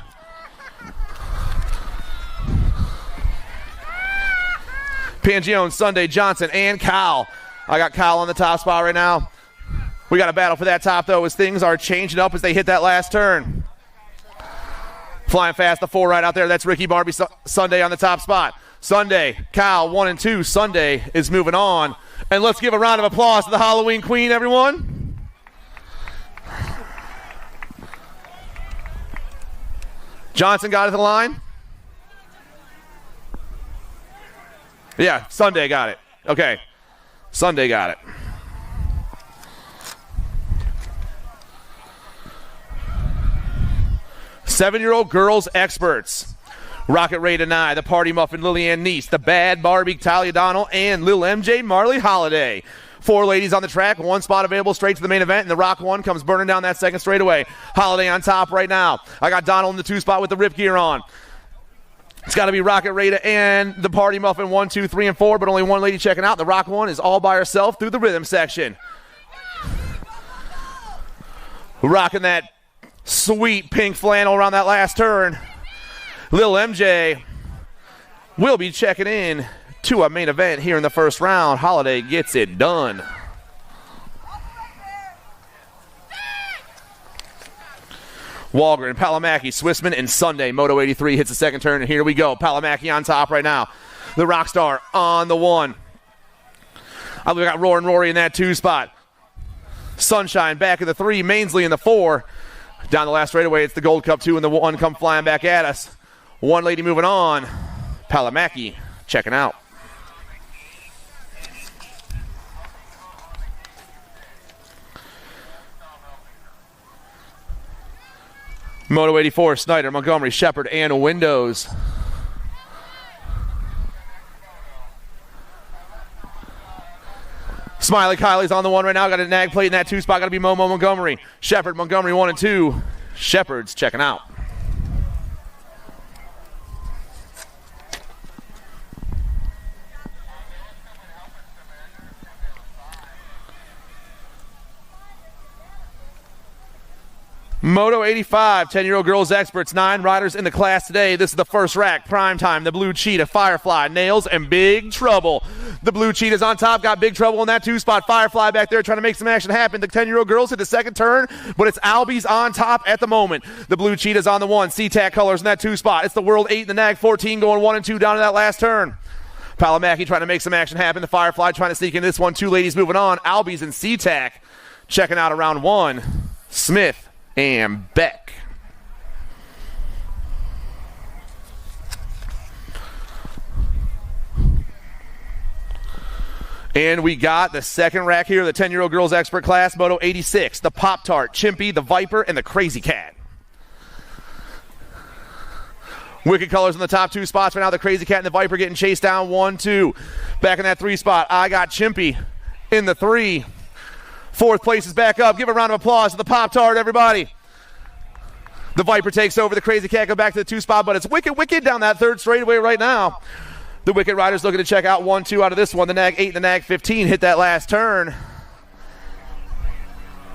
Pangione, Sunday, Johnson, and Kyle. I got Kyle on the top spot right now. We got a battle for that top, though, as things are changing up as they hit that last turn. Flying fast, the 4 right out there. That's Ricky Barbie Sunday on the top spot. Sunday, Kyle, 1 and 2. Sunday is moving on. And let's give a round of applause to the Halloween Queen, everyone. Johnson got it to the line. Yeah, Sunday got it. Okay, Sunday got it. Seven-year-old girls experts. Rocket Ray Denai, the Party Muffin Lillian Neese, the Bad Barbie Talia Donnell, and Lil MJ Marley Holiday. 4 ladies on the track, 1 spot available straight to the main event, and the Rock 1 comes burning down that second straightaway. Holiday on top right now. I got Donnell in the 2 spot with the rip gear on. It's got to be Rocket Rada and the Party Muffin 1, 2, 3, and 4, but only one lady checking out. The Rock 1 is all by herself through the rhythm section. Rocking that sweet pink flannel around that last turn. Lil MJ will be checking in to a main event here in the first round. Holiday gets it done. Walgren, Palomaki, Swissman, and Sunday. Moto 83 hits the second turn, and here we go. Palomaki on top right now. The Rockstar on the 1. We got Roaring Rory in that 2 spot. Sunshine back in the 3. Mainsley in the 4. Down the last straightaway, it's the Gold Cup 2, and the 1 come flying back at us. One lady moving on. Palomaki checking out. Moto 84, Snyder, Montgomery, Shepard, and Windows. Smiley Kylie's on the 1 right now. Got a nag plate in that 2 spot. Got to be Momo Montgomery. Shepard, Montgomery 1 and 2. Shepard's checking out. Moto 85, 10-year-old girls experts, 9 riders in the class today. This is the first rack, prime time. The Blue Cheetah, Firefly, Nails, and Big Trouble. The Blue Cheetah's on top, got Big Trouble in that 2 spot. Firefly back there trying to make some action happen. The 10-year-old girls hit the second turn, but it's Albie's on top at the moment. The Blue Cheetah's on the 1, SeaTac colors in that 2 spot. It's the World 8 and the Nag 14 going 1 and 2 down to that last turn. Palomaki trying to make some action happen. The Firefly trying to sneak in this one. 2 ladies moving on. Albie's and SeaTac checking out around 1. Smith and Beck. And we got the second rack here, the 10-year-old girls expert class, Moto 86, the Pop-Tart, Chimpy, the Viper, and the Crazy Cat. Wicked colors in the top 2 spots right now. The Crazy Cat and the Viper getting chased down 1, 2. Back in that 3 spot, I got Chimpy in the 3. 4th place is back up. Give a round of applause to the Pop-Tart, everybody. The Viper takes over. The Crazy Cat go back to the 2 spot, but it's Wicked down that 3rd straightaway right now. The Wicked Riders looking to check out 1, 2 out of this one. The Nag 8 and the Nag 15 hit that last turn.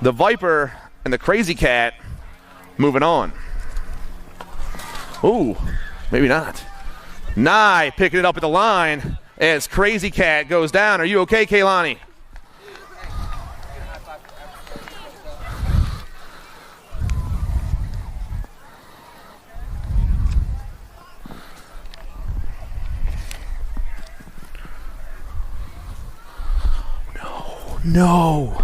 The Viper and the Crazy Cat moving on. Ooh, maybe not. Nye picking it up at the line as Crazy Cat goes down. Are you okay, Kaylani? No.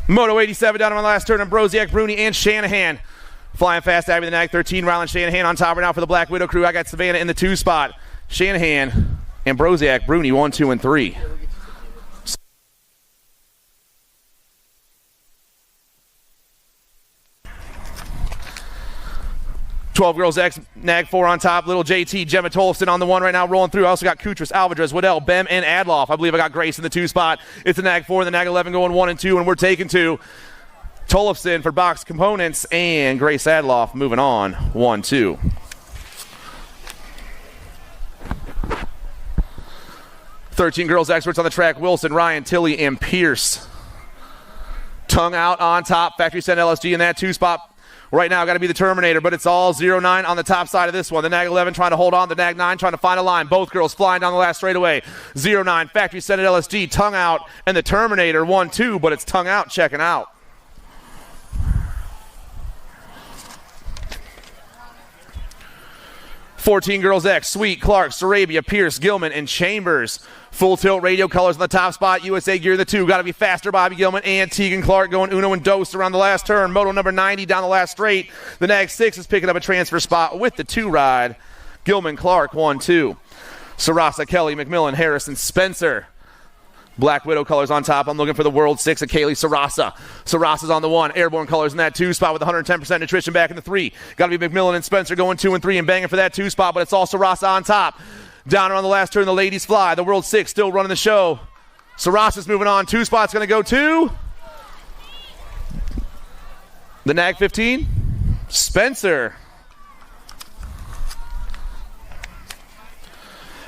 Moto 87 down on the last turn, and Broziak, Bruni, and Shanahan. Flying fast, Abby the Nag 13, Ryland Shanahan on top right now for the Black Widow crew. I got Savannah in the 2 spot. Shanahan and Broziak, Bruni 1, 2, and 3. 12 girls X, Nag 4 on top. Little JT, Gemma Tolfson on the 1 right now, rolling through. I also got Kutras, Alvarez, Waddell, Bem, and Adloff. I believe I got Grace in the 2 spot. It's the Nag 4, the Nag 11 going 1 and 2, and we're taking 2. Tolfson for box components, and Grace Adloff moving on 1, 2. Thirteen girls experts on the track. Wilson, Ryan, Tilly, and Pierce. Tongue out on top. Factory sent LSG in that 2 spot. Right now, got to be the Terminator, but it's all 0-9 on the top side of this one. The Nag 11 trying to hold on. The Nag 9 trying to find a line. Both girls flying down the last straightaway. 0-9. Factory sent LSG. Tongue out. And the Terminator 1-2, but it's tongue out checking out. Fourteen girls X. Sweet, Clark, Sarabia, Pierce, Gilman, and Chambers. Full tilt radio colors on the top spot. USA gear the 2. Got to be faster. Bobby Gilman and Tegan Clark going uno and dos around the last turn. Moto number 90 down the last straight. The Nag 6 is picking up a transfer spot with the 2 ride. Gilman, Clark, 1, 2. Sarasa, Kelly, McMillan, Harrison, Spencer. Black Widow colors on top. I'm looking for the World 6 of Kaylee Sarasa. Sarasa's on the 1. Airborne colors in that 2 spot with 110% nutrition back in the 3. Got to be McMillan and Spencer going 2 and 3 and banging for that 2 spot, but it's all Sarasa on top. Down around the last turn, the ladies fly. The World 6 still running the show. Sarasa's moving on. 2 spots going to go to the Nag 15. Spencer.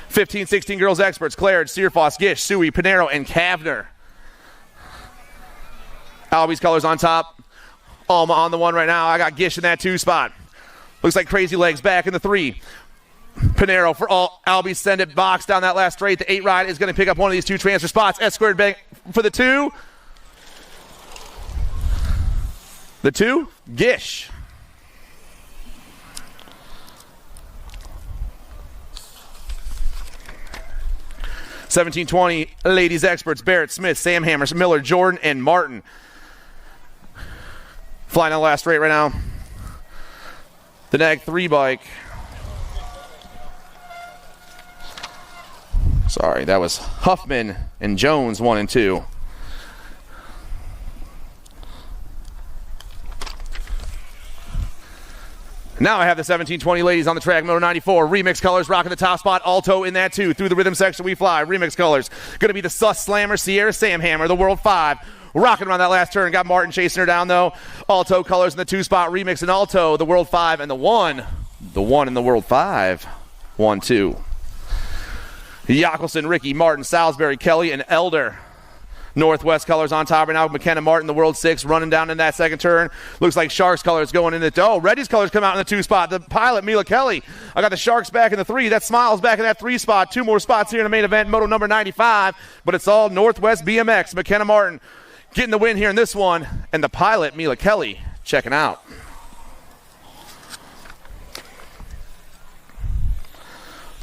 15, 16 girls experts. Claridge, Searfoss, Gish, Suey, Pinero, and Kavner. Albie's colors on top. Alma on the 1 right now. I got Gish in that 2 spot. Looks like Crazy Legs back in the 3. Pinero for all. Albie send it box down that last straight. The 8 ride is going to pick up one of these 2 transfer spots. S squared bang for the 2. The 2, Gish. $17.20 ladies experts. Barrett, Smith, Sam Hammers, Miller, Jordan, and Martin. Flying on the last straight right now. The Nag 3 bike. Sorry, that was Huffman and Jones 1 and 2. Now I have the 1720 ladies on the track. Moto 94. Remix colors rocking the top spot. Alto in that 2. Through the rhythm section we fly. Remix colors. Going to be the Sus Slammer, Sierra Sam Hammer, the World 5. Rocking around that last turn. Got Martin chasing her down though. Alto colors in the 2 spot. Remix and Alto, the World 5, and the 1. The 1 in the World 5. 1, 2. Yackelson, Ricky, Martin, Salisbury, Kelly, and Elder. Northwest colors on top right now. McKenna Martin, the World 6, running down in that second turn. Looks like Sharks colors going in the... Oh, Reddy's colors come out in the 2 spot. The pilot, Mila Kelly. I got the Sharks back in the 3. That Smiles back in that 3 spot. 2 more spots here in the main event. Moto number 95. But it's all Northwest BMX. McKenna Martin getting the win here in this one. And the pilot, Mila Kelly, checking out.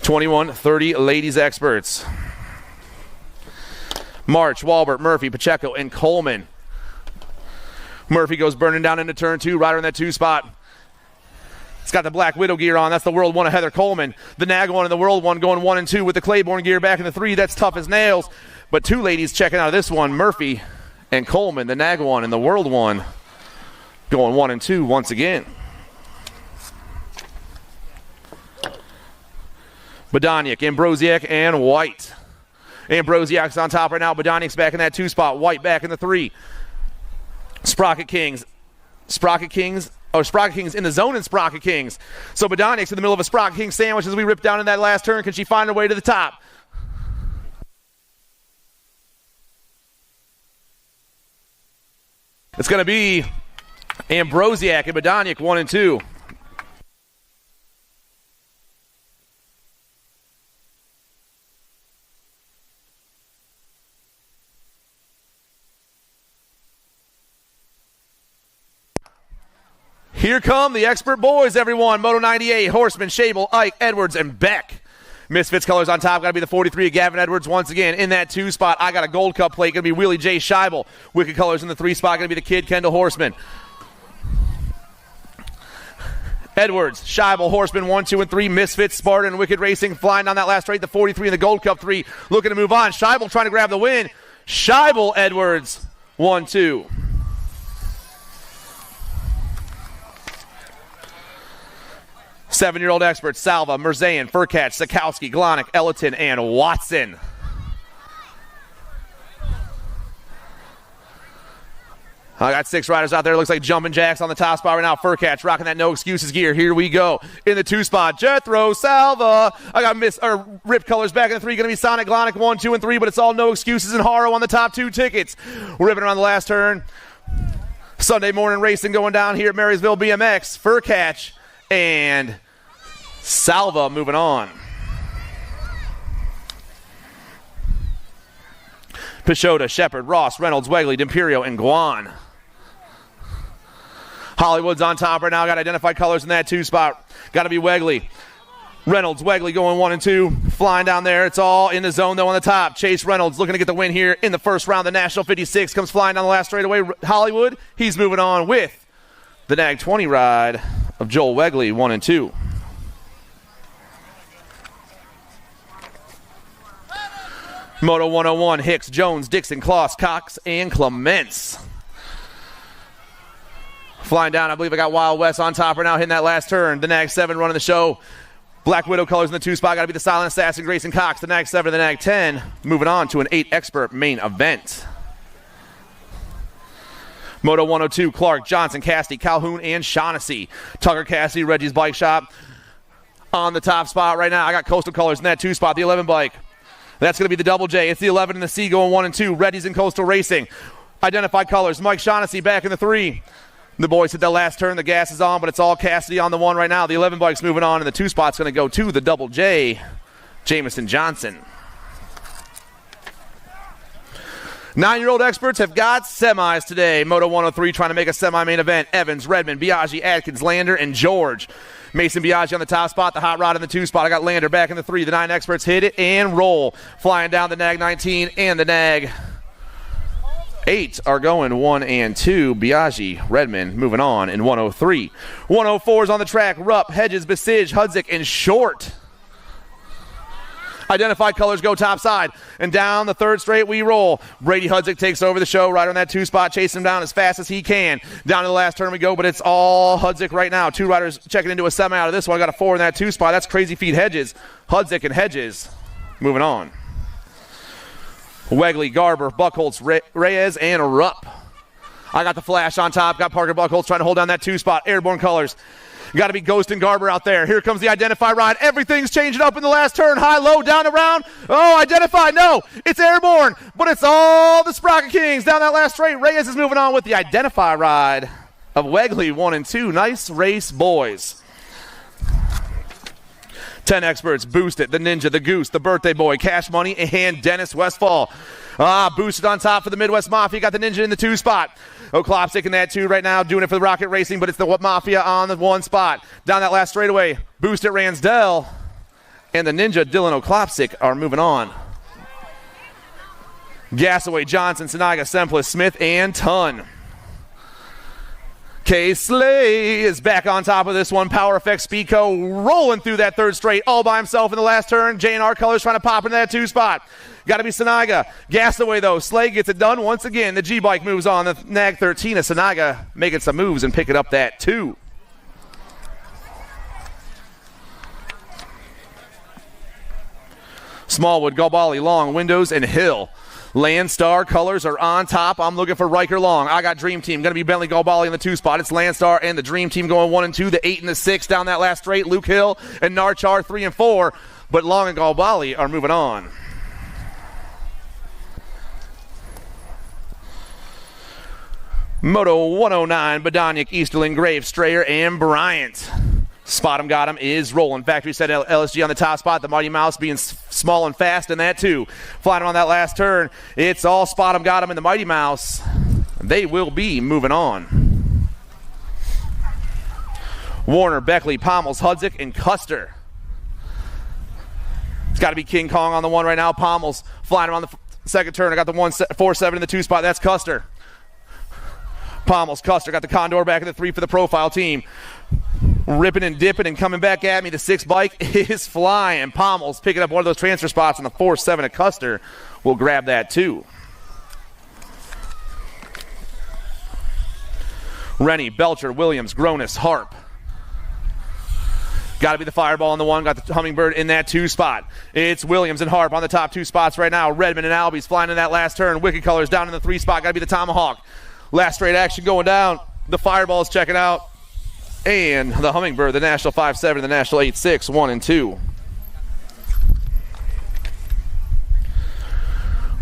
$21.30 ladies experts. March, Walbert, Murphy, Pacheco, and Coleman. Murphy goes burning down into turn 2, rider in that 2 spot. It's got the Black Widow gear on. That's the World 1 of Heather Coleman. The Nag 1 and the World 1 going 1 and 2 with the Claiborne gear back in the 3. That's tough as nails. But 2 ladies checking out of this one, Murphy and Coleman. The Nag 1 and the World 1 going 1 and 2 once again. Bodoniak, Ambrosiak, and White. Ambrosiak's on top right now. Bodoniak's back in that 2 spot. White back in the 3. Sprocket Kings in the zone and Sprocket Kings. So Bodoniak's in the middle of a Sprocket King sandwich as we rip down in that last turn. Can she find her way to the top? It's going to be Ambrosiak and Bodoniak 1 and 2. Here come the expert boys, everyone. Moto 98, Horseman, Shable, Ike, Edwards, and Beck. Misfits colors on top. Got to be the 43 of Gavin Edwards once again in that 2 spot. I got a Gold Cup plate. Going to be Willie J. Scheibel. Wicked colors in the 3 spot. Going to be the kid Kendall Horseman. Edwards, Scheibel, Horseman, 1, 2, and 3. Misfits, Spartan, Wicked Racing flying down that last straight. The 43 in the Gold Cup 3 looking to move on. Scheibel trying to grab the win. Scheibel, Edwards, 1, 2. Seven-year-old experts, Salva, Merzayan, Furkatch, Sikowski, Glonick, Ellerton, and Watson. I got 6 riders out there. Looks like jumping jacks on the top spot right now. Furkatch rocking that no excuses gear. Here we go. In the 2 spot, Jethro, Salva. I got ripped colors back in the 3. Going to be Sonic, Glonick, 1, 2, and 3, but it's all no excuses and Haro on the top 2 tickets. We're ripping around the last turn. Sunday morning racing going down here at Marysville BMX. Furkatch and Salva moving on. Peixoto, Shepard, Ross, Reynolds, Wegley, D'Imperio, and Guan. Hollywood's on top right now. Got identified colors in that 2 spot. Got to be Wegley. Reynolds, Wegley going 1 and 2. Flying down there. It's all in the zone, though, on the top. Chase Reynolds looking to get the win here in the first round. The National 56 comes flying down the last straightaway. Hollywood, he's moving on with the Nag 20 ride of Joel Wegley, 1 and 2. Moto 101, Hicks, Jones, Dixon, Kloss, Cox, and Clements. Flying down, I believe I got Wild West on top right now, hitting that last turn. The Nag 7 running the show. Black Widow colors in the 2 spot. Got to be the Silent Assassin, Grayson Cox. The Nag 7 to the Nag 10. Moving on to an 8 expert main event. Moto 102, Clark, Johnson, Cassidy, Calhoun, and Shaughnessy. Tucker Cassidy, Reggie's Bike Shop. On the top spot right now, I got Coastal colors in that 2 spot. The 11 bike. That's going to be the Double J. It's the 11 and the C going 1 and 2. Reddy's in Coastal Racing. Identified colors. Mike Shaughnessy back in the 3. The boys hit that last turn. The gas is on, but it's all Cassidy on the 1 right now. The 11 bike's moving on, and the 2 spot's going to go to the Double J, Jamison Johnson. 9-year-old experts have got semis today. Moto 103 trying to make a semi-main event. Evans, Redmond, Biaggi, Adkins, Lander, and George. Mason Biaggi on the top spot, the hot rod in the 2 spot. I got Lander back in the 3. The 9 experts hit it and roll. Flying down the Nag 19 and the Nag 8 are going 1 and 2. Biaggi, Redmond moving on in 103. 104 is on the track. Rupp, Hedges, Besige, Hudzik, and Short. Identified colors go top side. And down the 3rd straight we roll. Brady Hudzik takes over the show right on that 2 spot, chasing him down as fast as he can. Down to the last turn we go, but it's all Hudzik right now. 2 riders checking into a semi out of this one. I got a 4 in that 2 spot. That's Crazy Feet Hedges. Hudzik and Hedges moving on. Wegley, Garber, Buckholz, Reyes, and Rupp. I got the flash on top. Got Parker Buckholz trying to hold down that 2 spot. Airborne colors. Got to be Ghost and Garber out there. Here comes the Identify ride. Everything's changing up in the last turn. High, low, down, around. Oh, Identify. No, it's Airborne. But it's all the Sprocket Kings down that last straight. Reyes is moving on with the Identify ride of Wegley, 1 and 2. Nice race, boys. 10 experts, Boost It, the Ninja, the Goose, the Birthday Boy, Cash Money, and Dennis Westfall. Boosted on top for the Midwest Mafia. Got the Ninja in the 2 spot. O'Klopsick in that 2 right now, doing it for the Rocket Racing, but it's the Mafia on the 1 spot. Down that last straightaway, Boost It, Ransdell, and the Ninja, Dylan O'Klopsick, are moving on. Gasaway, Johnson, Sanaga, Semplus, Smith, and Tunn. K. Slay is back on top of this one. Power Effects Speedco rolling through that 3rd straight all by himself in the last turn. J&R colors trying to pop into that 2 spot. Got to be Sanaga. Gas away though. Slay gets it done once again. The G-Bike moves on. The Nag 13 of Sanaga making some moves and picking up that 2. Smallwood, Galbali, Long, Windows, and Hill. Landstar colors are on top. I'm looking for Riker Long. I got Dream Team. Going to be Bentley Galbali in the 2 spot. It's Landstar and the Dream Team going 1 and 2. The 8 and the 6 down that last straight. Luke Hill and Narchar 3 and 4. But Long and Galbali are moving on. Moto 109, Badonic, Easterling, Graves, Strayer, and Bryant. Spot him, got him, is rolling. Factory set LSG on the top spot. The Mighty Mouse being small and fast in that 2. Flying on that last turn. It's all Spot him, got him, and the Mighty Mouse. They will be moving on. Warner, Beckley, Pommels, Hudzik, and Custer. It's got to be King Kong on the one right now. Pommel's flying around the second turn. I got the 1-4-7 in the 2 spot. That's Custer. Pommel's Custer got the Condor back in the 3 for the profile team. Ripping and dipping and coming back at me. The 6 bike is flying. Pommel's picking up one of those transfer spots, and the 4-7 at Custer will grab that too. Rennie, Belcher, Williams, Gronis, Harp. Got to be the Fireball on the 1. Got the Hummingbird in that 2 spot. It's Williams and Harp on the top 2 spots right now. Redmond and Albies flying in that last turn. Wicked Colors down in the 3 spot. Got to be the Tomahawk. Last straight action going down. The Fireball is checking out. And the Hummingbird, the National 5-7, the National 8-6, 1 and 2.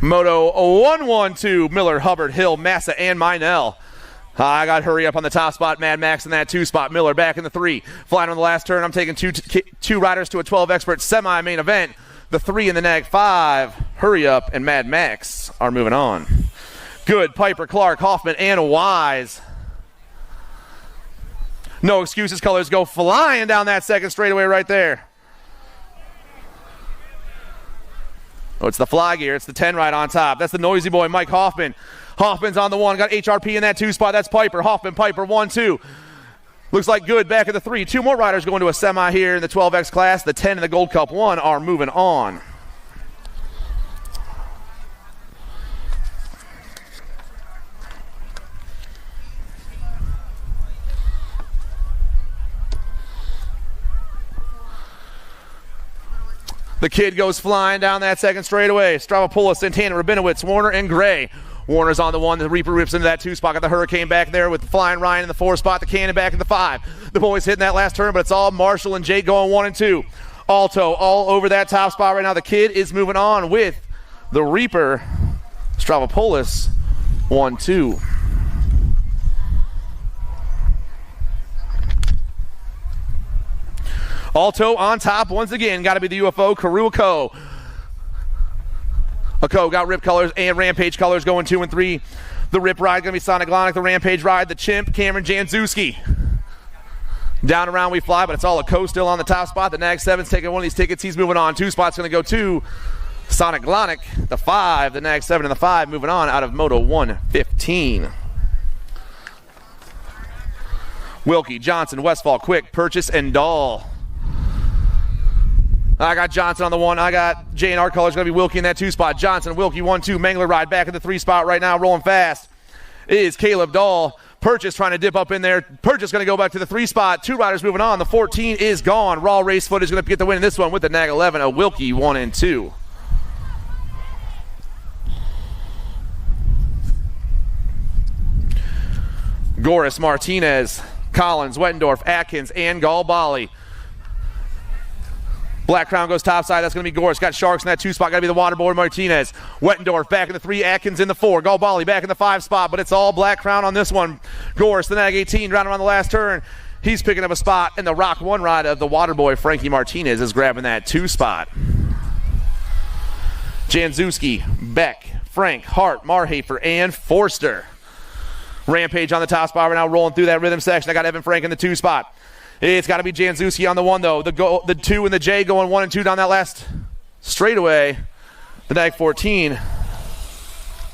Moto 1-1-2, Miller, Hubbard, Hill, Massa, and Minell. I got hurry up on the top spot. Mad Max in that 2 spot. Miller back in the 3. Flying on the last turn. I'm taking two riders to a 12 expert semi-main event. The 3 in the nag 5. Hurry up and Mad Max are moving on. Good, Piper, Clark, Hoffman, and Wise. No excuses. Colors go flying down that second straightaway right there. Oh, it's the fly gear. It's the 10 right on top. That's the noisy boy, Mike Hoffman. Hoffman's on the 1. Got HRP in that 2 spot. That's Piper. Hoffman, Piper, 1-2. Looks like good back at the 3. 2 more riders going to a semi here in the 12X class. The 10 and the Gold Cup 1 are moving on. The kid goes flying down that second straightaway. Stravopoulos, Santana, Rabinowitz, Warner, and Gray. Warner's on the 1. The Reaper rips into that 2 spot. Got the Hurricane back there with the Flying Ryan in the 4 spot. The Cannon back in the 5. The boys hitting that last turn, but it's all Marshall and Jake going 1 and 2. Alto all over that top spot right now. The kid is moving on with the Reaper. Stravopoulos, 1-2. Alto on top once again. Got to be the UFO, Karu Ako. Ako got Rip Colors and Rampage Colors going 2 and 3. The Rip ride going to be Sonic Lonic. The Rampage ride, the Chimp, Cameron Janzewski. Down around we fly, but it's all Ako still on the top spot. The Nag 7's taking one of these tickets. He's moving on. 2 spots going to go to Sonic Lonic. The 5, the Nag 7 and the 5 moving on out of Moto 115. Wilkie, Johnson, Westfall, Quick, Purchase, and Dahl. I got Johnson on the 1. I got J&R Colors going to be Wilkie in that 2 spot. Johnson, Wilkie, 1-2. Mangler ride back in the 3 spot right now, rolling fast. Is Caleb Dahl. Purchase trying to dip up in there. Purchase going to go back to the 3 spot. 2 riders moving on. The 14 is gone. Raw Race Foot is going to get the win in this one with the Nag 11. A Wilkie, 1 and 2. Goris, Martinez, Collins, Wettendorf, Atkins, and Galbali. Black Crown goes topside. That's going to be Goris. Got Sharks in that 2 spot. Got to be the Waterboy, Martinez. Wettendorf back in the 3. Atkins in the 4. Galbali back in the 5 spot. But it's all Black Crown on this one. Goris, the Nag 18, round around the last turn. He's picking up a spot. And the Rock 1 ride of the Waterboy, Frankie Martinez, is grabbing that 2 spot. Janzewski, Beck, Frank, Hart, Marhafer, and Forster. Rampage on the top spot right now, rolling through that rhythm section. I got Evan Frank in the 2 spot. It's got to be Janzewski on the 1, though. The 2 and the J going 1 and 2 down that last straightaway. The Nag 14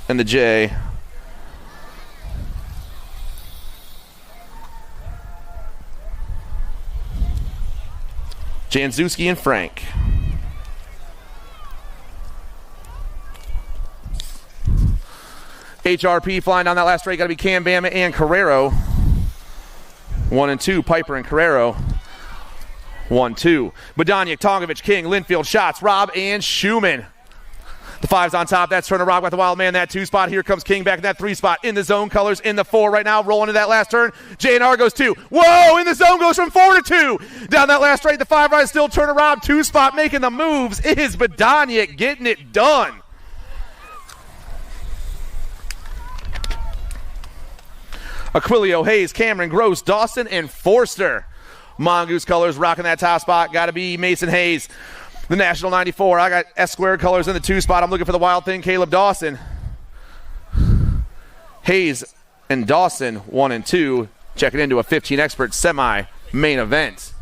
and the J. Janzewski and Frank. HRP flying down that last straight. Got to be Cam Bama and Carrero. 1 and 2, Piper and Carrero. 1-2. Badoniak, Tongovich, King, Linfield, Schatz, Robb, and Schumann. The 5's on top. That's Turner Robb got the wild man, that 2 spot. Here comes King back in that 3 spot. In the zone, Colors in the 4 right now. Rolling to that last turn. J&R goes 2. Whoa, in the zone goes from 4 to 2. Down that last straight, the 5 ride still Turner Robb. 2 spot making the moves is Badoniak getting it done. Aquilio, Hayes, Cameron, Gross, Dawson, and Forster. Mongoose Colors rocking that top spot. Got to be Mason Hayes. The National 94. I got S-Squared Colors in the 2 spot. I'm looking for the wild thing, Caleb Dawson. Hayes and Dawson, 1 and 2. Checking into a 15 expert semi-main event.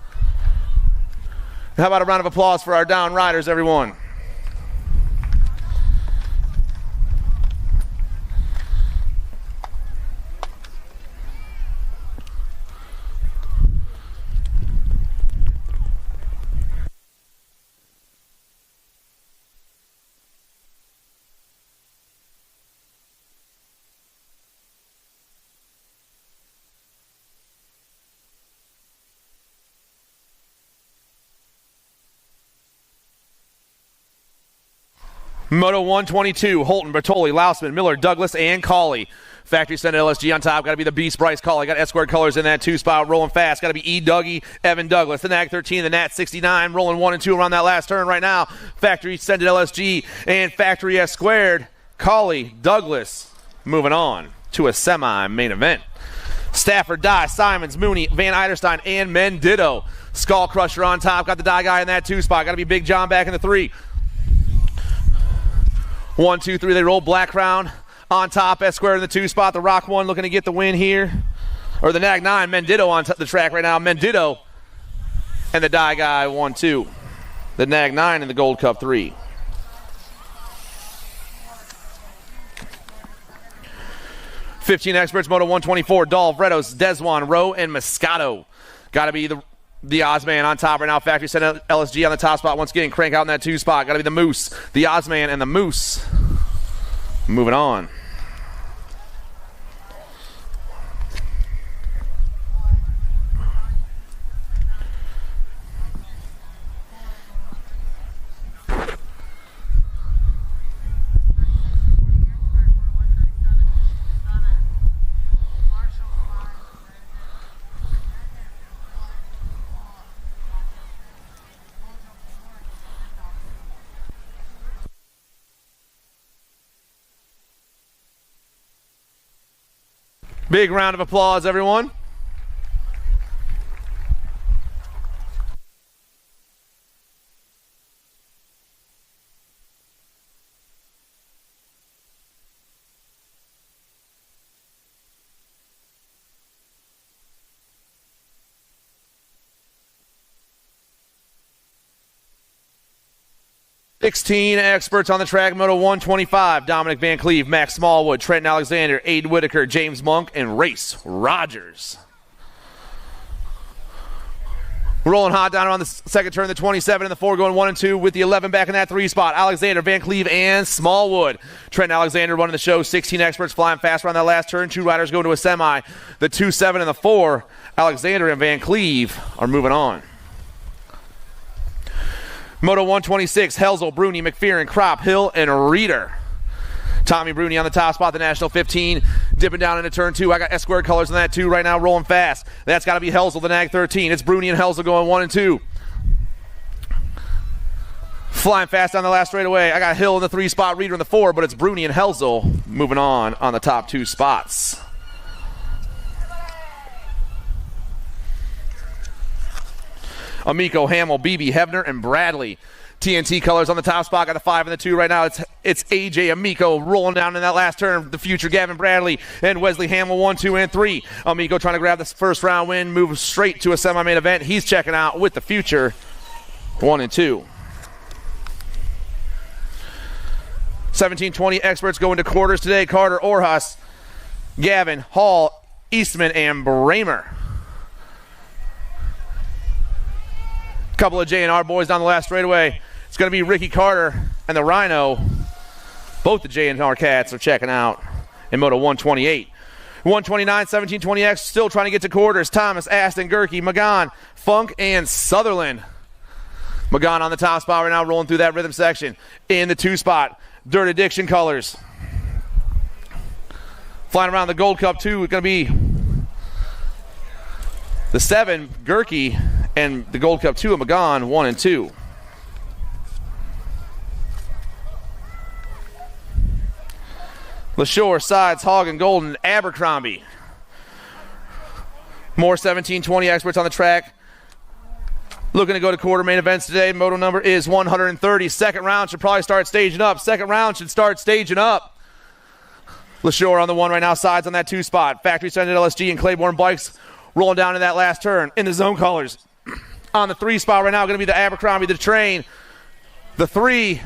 How about a round of applause for our down riders, everyone? Moto 122, Holton, Bertoli, Lausman, Miller, Douglas, and Cawley. Factory Center LSG on top. Got to be the Beast Bryce Cawley. Got S-squared colors in that 2 spot. Rolling fast. Got to be E. Dougie, Evan Douglas. The NAG 13, the Nat 69. Rolling 1 and 2 around that last turn right now. Factory Center LSG and Factory S-squared. Cawley, Douglas. Moving on to a semi-main event. Stafford, Dye, Simons, Mooney, Van Eiderstein, and Menditto. Skull Crusher on top. Got the Dye guy in that 2 spot. Got to be Big John back in the 3. 1, 2, 3, they roll. Black Crown on top. S-squared in the 2 spot. The Rock 1 looking to get the win here. Or the Nag 9. Menditto on the track right now. Menditto and the Dye guy 1, 2. The Nag 9 and the Gold Cup 3. "15 experts, Moto 124. Dahl, Vredos, Deswan, Rowe, and Moscato. Got to be the Ozman on top right now. Factory Center LSG on the top spot once again. Crank out in that 2 spot. Got to be the Moose, the Ozman, and the Moose. Moving on. Big round of applause, everyone. "16 experts on the track, Moto 125. Dominic Van Cleve, Max Smallwood, Trenton Alexander, Aiden Whitaker, James Monk, and Race Rogers. Rolling hot down around the second turn, the 27 and the 4 going 1 and 2 with the 11 back in that 3 spot. Alexander, Van Cleve, and Smallwood. Trenton Alexander running the show. 16 experts flying fast around that last turn. 2 riders going to a semi. The 2, 7, and the 4. Alexander and Van Cleve are moving on. Moto 126, Helzel, Bruni, McPherson, Crop, Hill, and Reeder. Tommy Bruni on the top spot, the National 15, dipping down into turn 2. I got S-squared colors on that 2 right now, rolling fast. That's got to be Helzel, the Nag 13. It's Bruni and Helzel going 1 and 2. Flying fast down the last straightaway. I got Hill in the 3 spot, Reeder in the 4, but it's Bruni and Helzel moving on the top 2 spots. Amico, Hamill, Beebe, Hebner, and Bradley. TNT colors on the top spot. Got the 5 and the 2 right now. It's AJ Amico rolling down in that last turn. The future Gavin Bradley and Wesley Hamill 1, 2, and 3. Amico trying to grab this first round win, move straight to a semi-main event. He's checking out with the future 1 and 2. 17-20 experts going to quarters today. Carter, Orhus, Gavin, Hall, Eastman, and Bramer. Couple of J&R boys down the last straightaway. It's going to be Ricky Carter and the Rhino. Both the J&R cats are checking out in Moto 128. 129, 17-20X, still trying to get to quarters. Thomas, Aston, Gerke, Magan, Funk, and Sutherland. Magan on the top spot right now, rolling through that rhythm section. In the 2 spot, Dirt Addiction colors. Flying around the Gold Cup 2 is going to be the 7, Gerke, and the Gold Cup 2 of Magan, 1 and 2. LaShore, Sides, Hogg, and Golden, Abercrombie. More 17-20 experts on the track. Looking to go to quarter main events today. Moto number is 130. Second round should probably start staging up. LaShore on the 1 right now. Sides on that 2 spot. Factory Center LSG and Claiborne Bikes rolling down in that last turn in the zone colors. on the 3 spot right now, going to be the Abercrombie, the Train, the 3,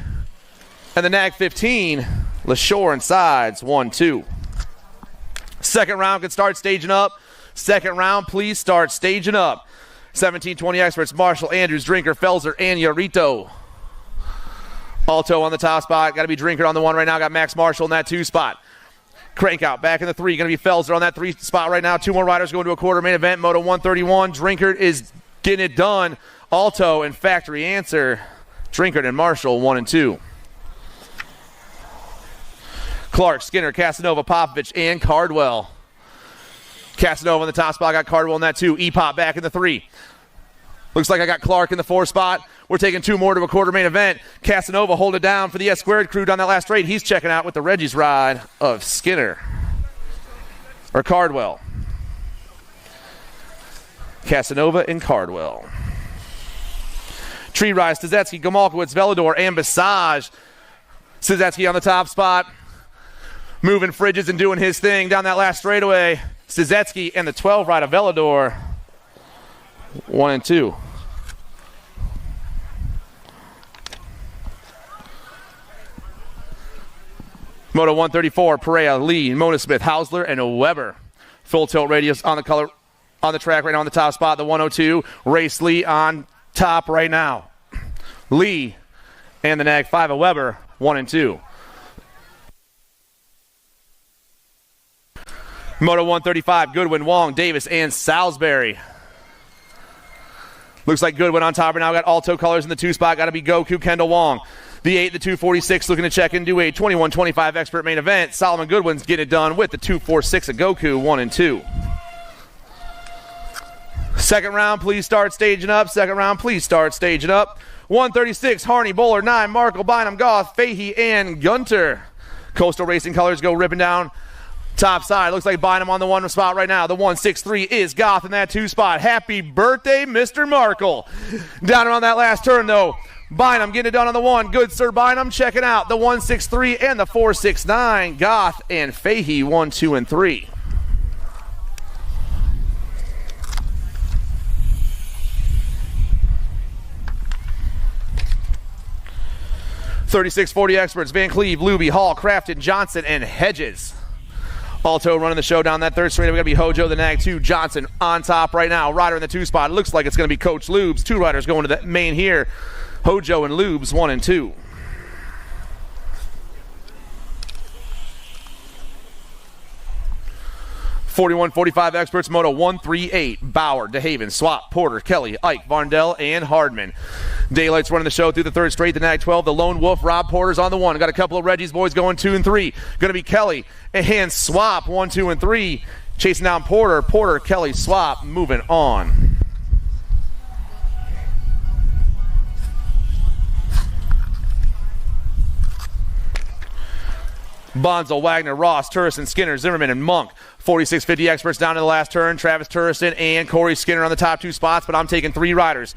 and the Nag 15. LaShore and Sides, 1-2. Second round can start staging up. Second round, please start staging up. 17-20 experts, Marshall, Andrews, Drinker, Felser, and Yarito. Alto on the top spot. Got to be Drinker on the 1 right now. Got Max Marshall in that 2 spot. Crank out back in the 3. Going to be Felser on that 3 spot right now. 2 more riders going to a quarter main event. Moto 131. Drinker is getting it done. Alto and Factory Answer. Drinker and Marshall, 1 and 2. Clark, Skinner, Casanova, Popovich, and Cardwell. Casanova on the top spot. Got Cardwell in that 2. E-Pop back in the 3. Looks like I got Clark in the 4 spot. We're taking 2 more to a quarter main event. Casanova hold it down for the S-squared crew down that last straight. He's checking out with the Reggie's ride of Skinner. Or Cardwell. Casanova and Cardwell. Tree Rise, Stazetsky, Gomalkowitz, Velador, and Basage. Stazetsky on the top spot. Moving fridges and doing his thing down that last straightaway. Stazetsky and the 12 ride of Velador. 1 and 2. Moto 134, Perea, Lee, Mona Smith, Hausler, and Weber. Full tilt radius on the color on the track right now on the top spot. The 102, Race Lee on top right now. Lee and the Nag 5 of Weber, 1 and 2. Moto 135, Goodwin, Wong, Davis, and Salisbury. Looks like Goodwin on top right now. Got Alto colors in the 2 spot. Got to be Goku, Kendall Wong. The 8, the 246 looking to check into a 21-25 expert main event. Solomon Goodwin's getting it done with the 246 of Goku, 1 and 2. Second round, please start staging up. Second round, please start staging up. 136, Harney, Bowler, 9, Markle, Bynum, Goth, Fahey, and Gunter. Coastal Racing colors go ripping down top side. Looks like Bynum on the 1 spot right now. The 163 is Goth in that 2 spot. Happy birthday, Mr. Markle. Down around that last turn, though. Bynum getting it done on the 1. Good, Sir Bynum. Checking out the 163 and the 469. Goth and Fahey, 1, 2, and 3. .3640 experts, Van Cleve, Luby, Hall, Crafton, Johnson, and Hedges. Alto running the show down that third straight. We're going to be Hojo, the Nag 2, Johnson on top right now. Rider in the 2 spot. It looks like it's going to be Coach Lubes. 2 riders going to the main here. Hojo and Lubes, 1 and 2. .41-45 experts, Moto 138, Bauer, DeHaven, Swap, Porter, Kelly, Ike, Varndell, and Hardman. Daylight's running the show through the third straight. The Nag 12, the Lone Wolf, Rob Porter's on the 1. Got a couple of Reggie's boys going 2 and 3. Going to be Kelly and Swap, 1, 2, and 3. Chasing down Porter. Porter, Kelly, Swap, moving on. Bonzo, Wagner, Ross, Turrison, Skinner, Zimmerman, and Monk. 4650 experts down to the last turn. Travis Turrison and Corey Skinner on the top 2 spots, but I'm taking 3 riders.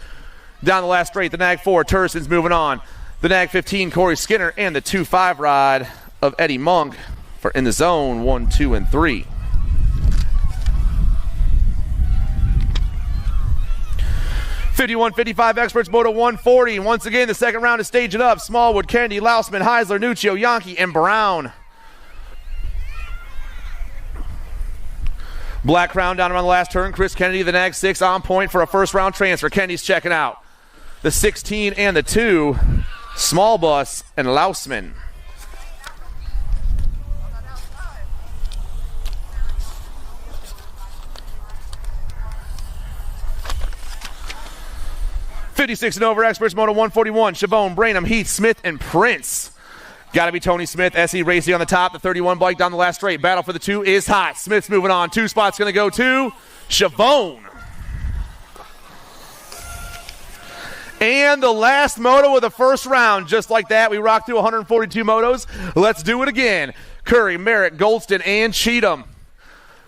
Down the last straight, the Nag 4, Turrison's moving on. The Nag 15, Corey Skinner, and the 2-5 ride of Eddie Monk for in the zone, 1, 2, and 3. .51-55 experts, Moto 140. Once again, the second round is staging up. Smallwood, Kennedy, Lausman, Heisler, Nuccio, Yankee, and Brown. Black Crown down around the last turn. Chris Kennedy, the Nag 6, on point for a first round transfer. Kennedy's checking out. The 16 and the 2, Small Bus and Lausman. .56 and over experts, Moto 141. Chavone, Branham, Heath, Smith, and Prince. Got to be Tony Smith, SE Racing on the top. The 31 bike down the last straight. Battle for the 2 is hot. Smith's moving on. 2 spots going to go to Chavone. And the last moto of the first round. Just like that, we rocked through 142 motos. Let's do it again. Curry, Merritt, Goldston, and Cheatham.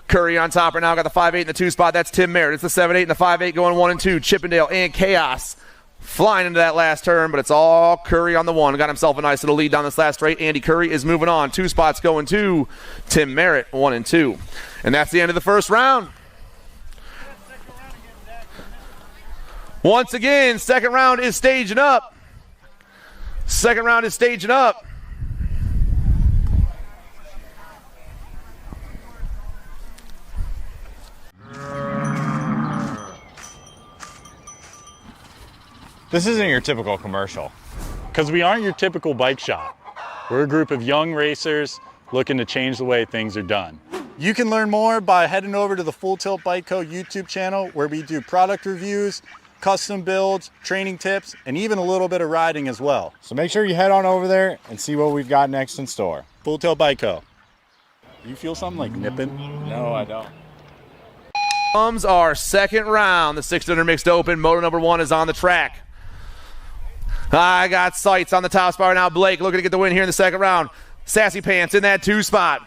Curry on top right now. Got the 5-8 in the 2 spot. That's Tim Merritt. It's the 7-8 and the 5-8 going 1 and 2. Chippendale and Chaos flying into that last turn, but it's all Curry on the 1. Got himself a nice little lead down this last straight. Andy Curry is moving on. 2 spots going to Tim Merritt, 1 and 2. And that's the end of the first round. Once again, second round is staging up. Second round is staging up. This isn't your typical commercial, because we aren't your typical bike shop. We're a group of young racers looking to change the way things are done. You can learn more by heading over to the Full Tilt Bike Co. YouTube channel, where we do product reviews, custom builds, training tips, and even a little bit of riding as well. So make sure you head on over there and see what we've got next in store. Full Tilt Bike Co. You feel something like nipping? No, I don't. Comes our second round. The 600 mixed open. Moto number 1 is on the track. I got sights on the top spot right now. Blake looking to get the win here in the second round. Sassy Pants in that 2 spot.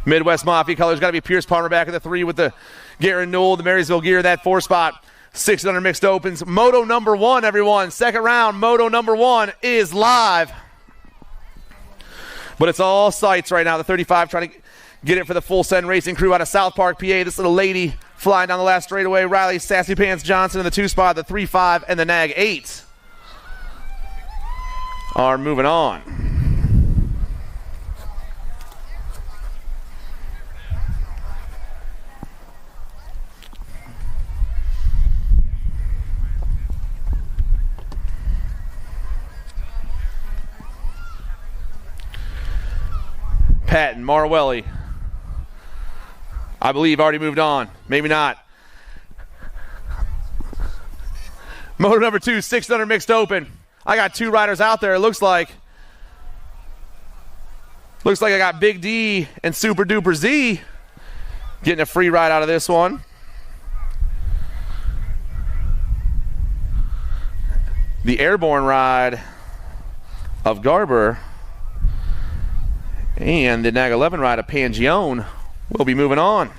Midwest Mafia colors got to be Pierce Palmer back at the 3 with the Garen Newell, the Marysville gear, that 4 spot. 600 mixed opens. Moto number 1, everyone. Second round, Moto number 1 is live. But it's all sights right now. The 35 trying to get it for the Full Send Racing crew out of South Park, PA. This little lady flying down the last straightaway. Riley Sassy Pants Johnson in the 2 spot, the 3-5, and the Nag 8 are moving on. Patton, Marwelli, I believe already moved on. Maybe not. Motor number 2, 600 mixed open. I got 2 riders out there. It looks like I got Big D and Super Duper Z getting a free ride out of this one. The airborne ride of Garber and the Nag 11 ride of Pangione will be moving on.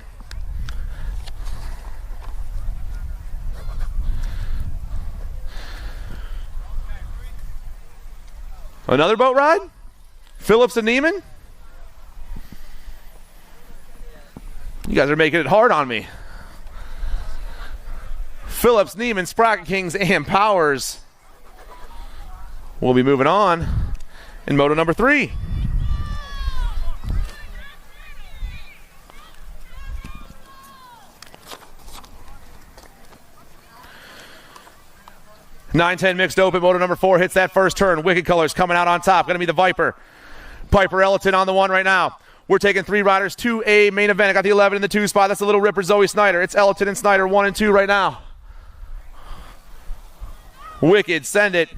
Another boat ride? Phillips and Neiman? You guys are making it hard on me. Phillips, Neiman, Sprocket Kings, and Powers will be moving on in Moto number 3. (9-10) mixed open. Moto number 4 hits that first turn. Wicked colors coming out on top. Going to be the Viper. Piper Ellerton on the 1 right now. We're taking 3 riders to a main event. I got the 11 in the 2 spot. That's the Little Ripper Zoe Snyder. It's Ellerton and Snyder 1 and 2 right now. Wicked, send it.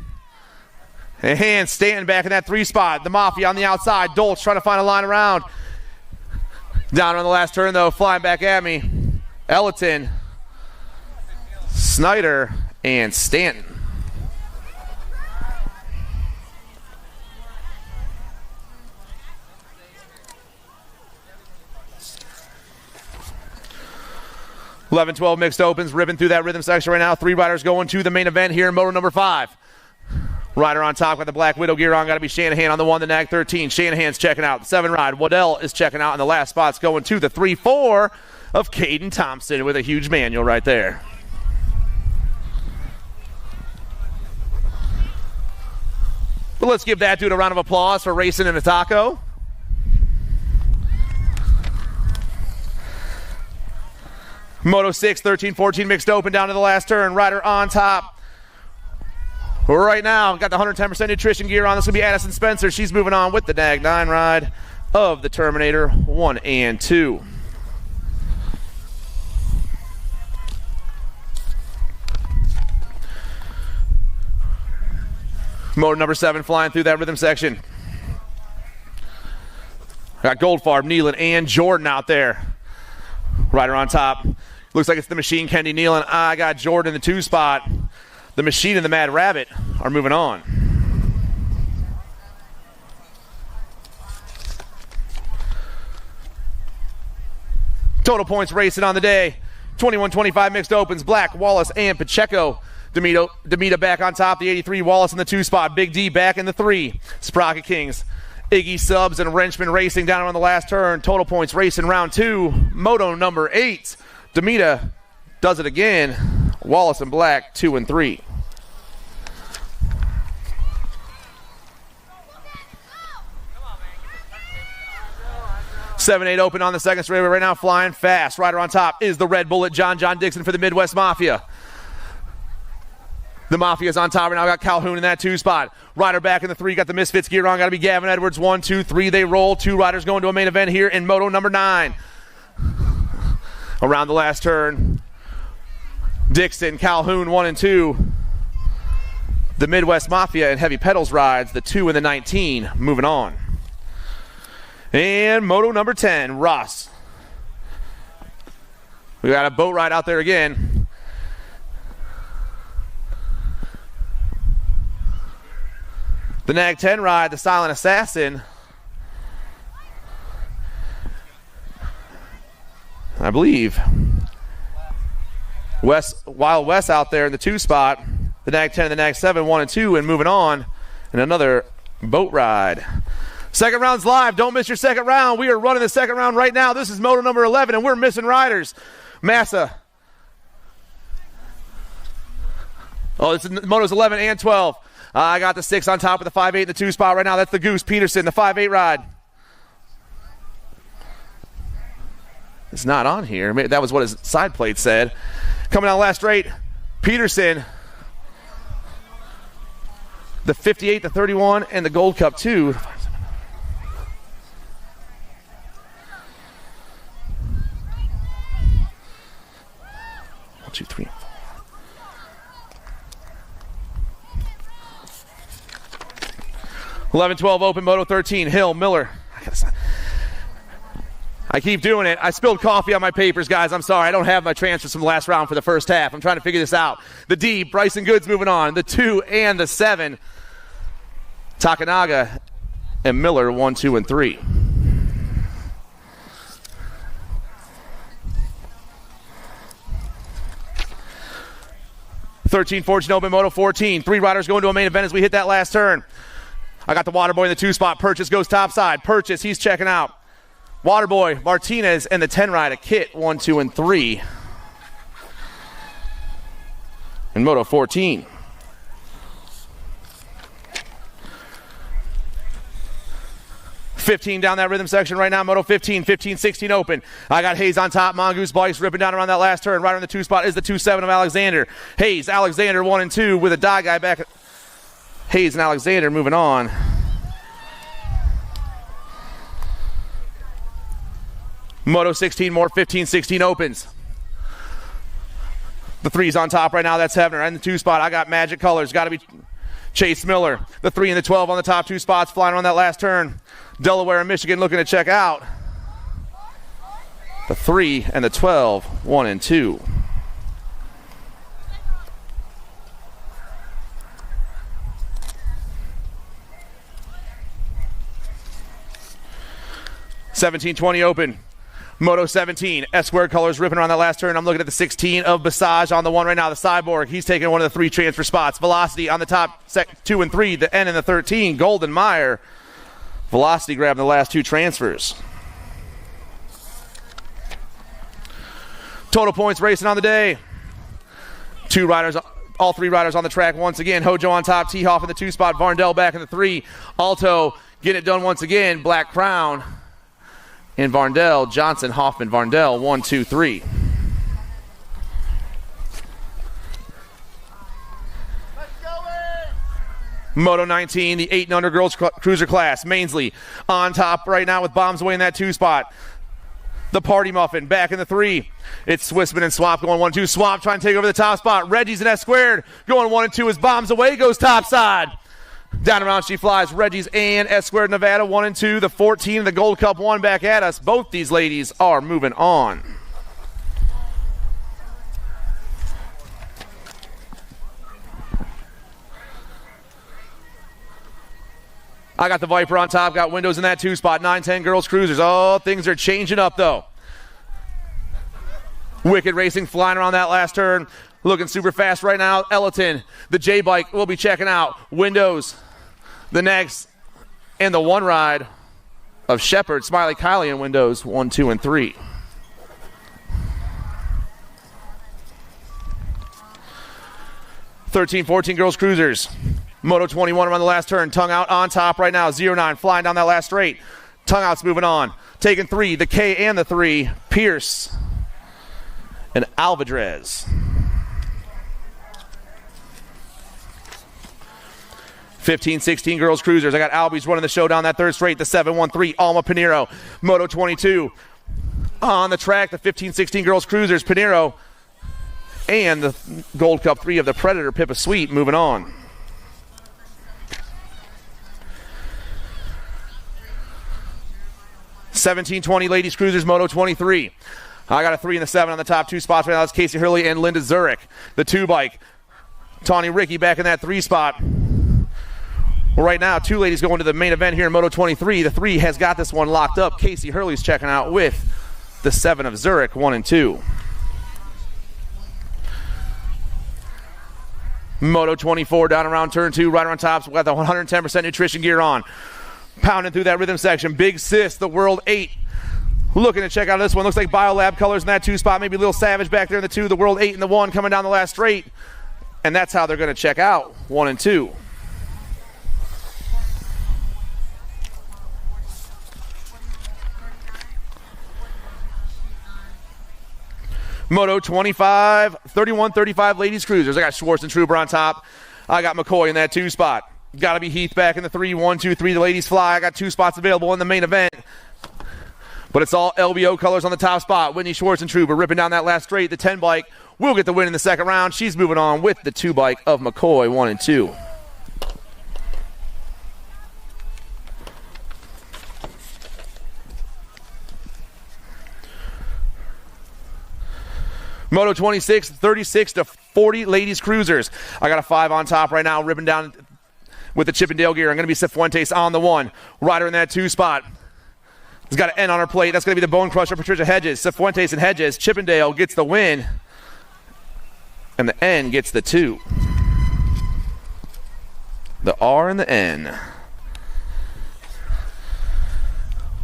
And Hand standing back in that 3 spot. The Mafia on the outside. Dolce trying to find a line around. Down on the last turn though, flying back at me. Ellerton, Snyder, and Stanton. (11-12) mixed opens, ripping through that rhythm section right now. 3 riders going to the main event here in Moto number 5. Rider on top, got the Black Widow gear on. Got to be Shanahan on the 1, the Nag 13. Shanahan's checking out. The 7 ride. Waddell is checking out, and the last spot's going to the 3-4 of Caden Thompson with a huge manual right there. But let's give that dude a round of applause for racing in a taco. Moto 6, 13-14 mixed open down to the last turn. Rider on top. Right now, got the 110% nutrition gear on. This will be Addison Spencer. She's moving on with the Nag 9 ride of the Terminator 1 and 2. Motor number 7 flying through that rhythm section. Got Goldfarb, Nealon, and Jordan out there. Rider on top. Looks like it's the Machine, Kendi Nealon. I got Jordan in the 2 spot. The Machine and the Mad Rabbit are moving on. Total points racing on the day. 21-25 mixed opens. Black, Wallace, and Pacheco. Demita back on top. The 83, Wallace in the 2 spot. Big D back in the 3. Sprocket Kings, Iggy Subs, and Wrenchman racing down on the last turn. Total points racing round 2. Moto number 8. Demita does it again Wallace and Black 2 and 3. Seven, 8 open on the second straightaway right now, flying fast. Rider on top is the Red Bullet, John Dixon for the Midwest Mafia. The Mafia's on top right now. Got Calhoun in that 2 spot. Rider back in the 3. Got the Misfits gear on. Got to be Gavin Edwards. 1, 2, 3. They roll. 2 riders going to a main event here in Moto number 9. Around the last turn. Dixon, Calhoun, 1 and 2. The Midwest Mafia and Heavy Pedals rides the 2 and the 19. Moving on. And Moto number 10, Ross. We got a boat ride out there again. The Nag 10 ride, the Silent Assassin. I believe Wild West out there in the 2 spot. The Nag 10 and the Nag 7, 1 and 2, and moving on. And another boat ride. Second round's live. Don't miss your second round. We are running the second round right now. This is Moto number 11, and we're missing riders. Massa. Oh, it's Motos 11 and 12. I got the 6 on top of the 5-8 in the 2 spot right now. That's the Goose Peterson, the 5-8 ride. It's not on here. That was what his side plate said. Coming out last straight, Peterson. The 58, the 31, and the Gold Cup 2. 1, 2, 3, 4. $11, 12 open, Moto 13, Hill, Miller. I keep doing it. I spilled coffee on my papers, guys. I'm sorry. I don't have my transfers from the last round for the first half. I'm trying to figure this out. The D, Bryson Goods moving on. The 2 and the 7. Takanaga and Miller, 1, 2, and 3. $13, 14 open, Moto 14. 3 riders going to a main event as we hit that last turn. I got the Waterboy in the 2 spot. Purchase goes topside. Purchase, he's checking out. Waterboy, Martinez, and the 10 ride, a Kit, 1, 2, and 3. In Moto 14. $15 down that rhythm section right now. Moto 15, 15, 16 open. I got Hayes on top. Mongoose Bikes ripping down around that last turn. Right on the 2 spot is the 2-7 of Alexander. Hayes, Alexander, 1 and 2 with a die guy back. Hayes and Alexander moving on. Moto 16 more, 15, 16 opens. The 3's on top right now. That's Hebner. In the 2 spot, I got Magic Colors. Got to be Chase Miller. The 3 and the 12 on the top 2 spots, flying on that last turn. Delaware and Michigan looking to check out. The 3 and the 12, 1 and 2. $17.20 open. Moto 17, S-squared colors ripping around that last turn. I'm looking at the 16 of Basage on the 1 right now. The Cyborg, he's taking one of the 3 transfer spots. Velocity on the top 2 and 3. The N and the 13, Golden Meyer. Velocity grabbing the last 2 transfers. Total points racing on the day. 2 riders, all 3 riders on the track once again. Hojo on top, T-Hoff in the 2 spot. Varndell back in the 3. Alto getting it done once again. Black Crown. And Varndell, Johnson, Hoffman, Varndell, 1, 2, 3. Moto 19, the 8 and under girls cruiser class. Mainsley on top right now with bombs away in that 2 spot. The Party Muffin back in the 3. It's Swissman and Swap going 1, 2. Swap trying to take over the top spot. Reggie's in S squared going 1 and 2 as bombs away goes topside. Down around she flies. Reggie's and S squared Nevada 1 and 2. The 14 the Gold Cup 1 back at us. Both these ladies are moving on. I got the Viper on top. Got windows in that 2 spot. 9-10 girls cruisers. Oh, things are changing up though. Wicked Racing flying around that last turn. Looking super fast right now. Ellerton, the J-Bike will be checking out. Windows, the next, and the 1 ride of Shepard, Smiley Kylie in windows 1, 2, and 3. 13-14 girls cruisers. Moto 21 around the last turn. Tongue out on top right now. 0-9 flying down that last straight. Tongue out's moving on. Taking 3, the K and the 3. Pierce and Alvarez. 15-16 girls cruisers. I got Albies running the show down that third straight. The 7-1-3, Alma Pinheiro. Moto 22 on the track. The 15-16 girls cruisers. Pinheiro and the Gold Cup 3 of the Predator, Pippa Sweet, moving on. (17-20) ladies cruisers, Moto 23. I got a 3 and the 7 on the top 2 spots right now. That's Casey Hurley and Linda Zurich. The 2 bike, Tawny Ricky back in that 3 spot. Right now, 2 ladies going to the main event here in Moto 23. The 3 has got this one locked up. Casey Hurley's checking out with the 7 of Zurich, 1 and 2. Moto 24 down around turn 2, right around tops. We got the 110% nutrition gear on. Pounding through that rhythm section. Big Sis, the World 8. Looking to check out this one. Looks like Biolab colors in that 2 spot. Maybe a little Savage back there in the 2. The World 8 and the 1 coming down the last straight. And that's how they're going to check out, 1 and 2. Moto 25, 31-35 ladies cruisers. I got Schwartz and Truber on top. I got McCoy in that 2 spot. Got to be Heath back in the 3, 1, 2, 3. The ladies fly. I got 2 spots available in the main event. But it's all LBO colors on the top spot. Whitney Schwartz and Truber ripping down that last straight. The 10 bike will get the win in the second round. She's moving on with the 2 bike of McCoy, 1 and 2. Moto 26, 36-40 ladies cruisers. I got a 5 on top right now, ripping down with the Chippendale gear. I'm going to be Cifuentes on the 1. Rider in that 2 spot. He's got an N on her plate. That's going to be the Bone Crusher, Patricia Hedges. Cifuentes and Hedges. Chippendale gets the win. And the N gets the 2. The R and the N.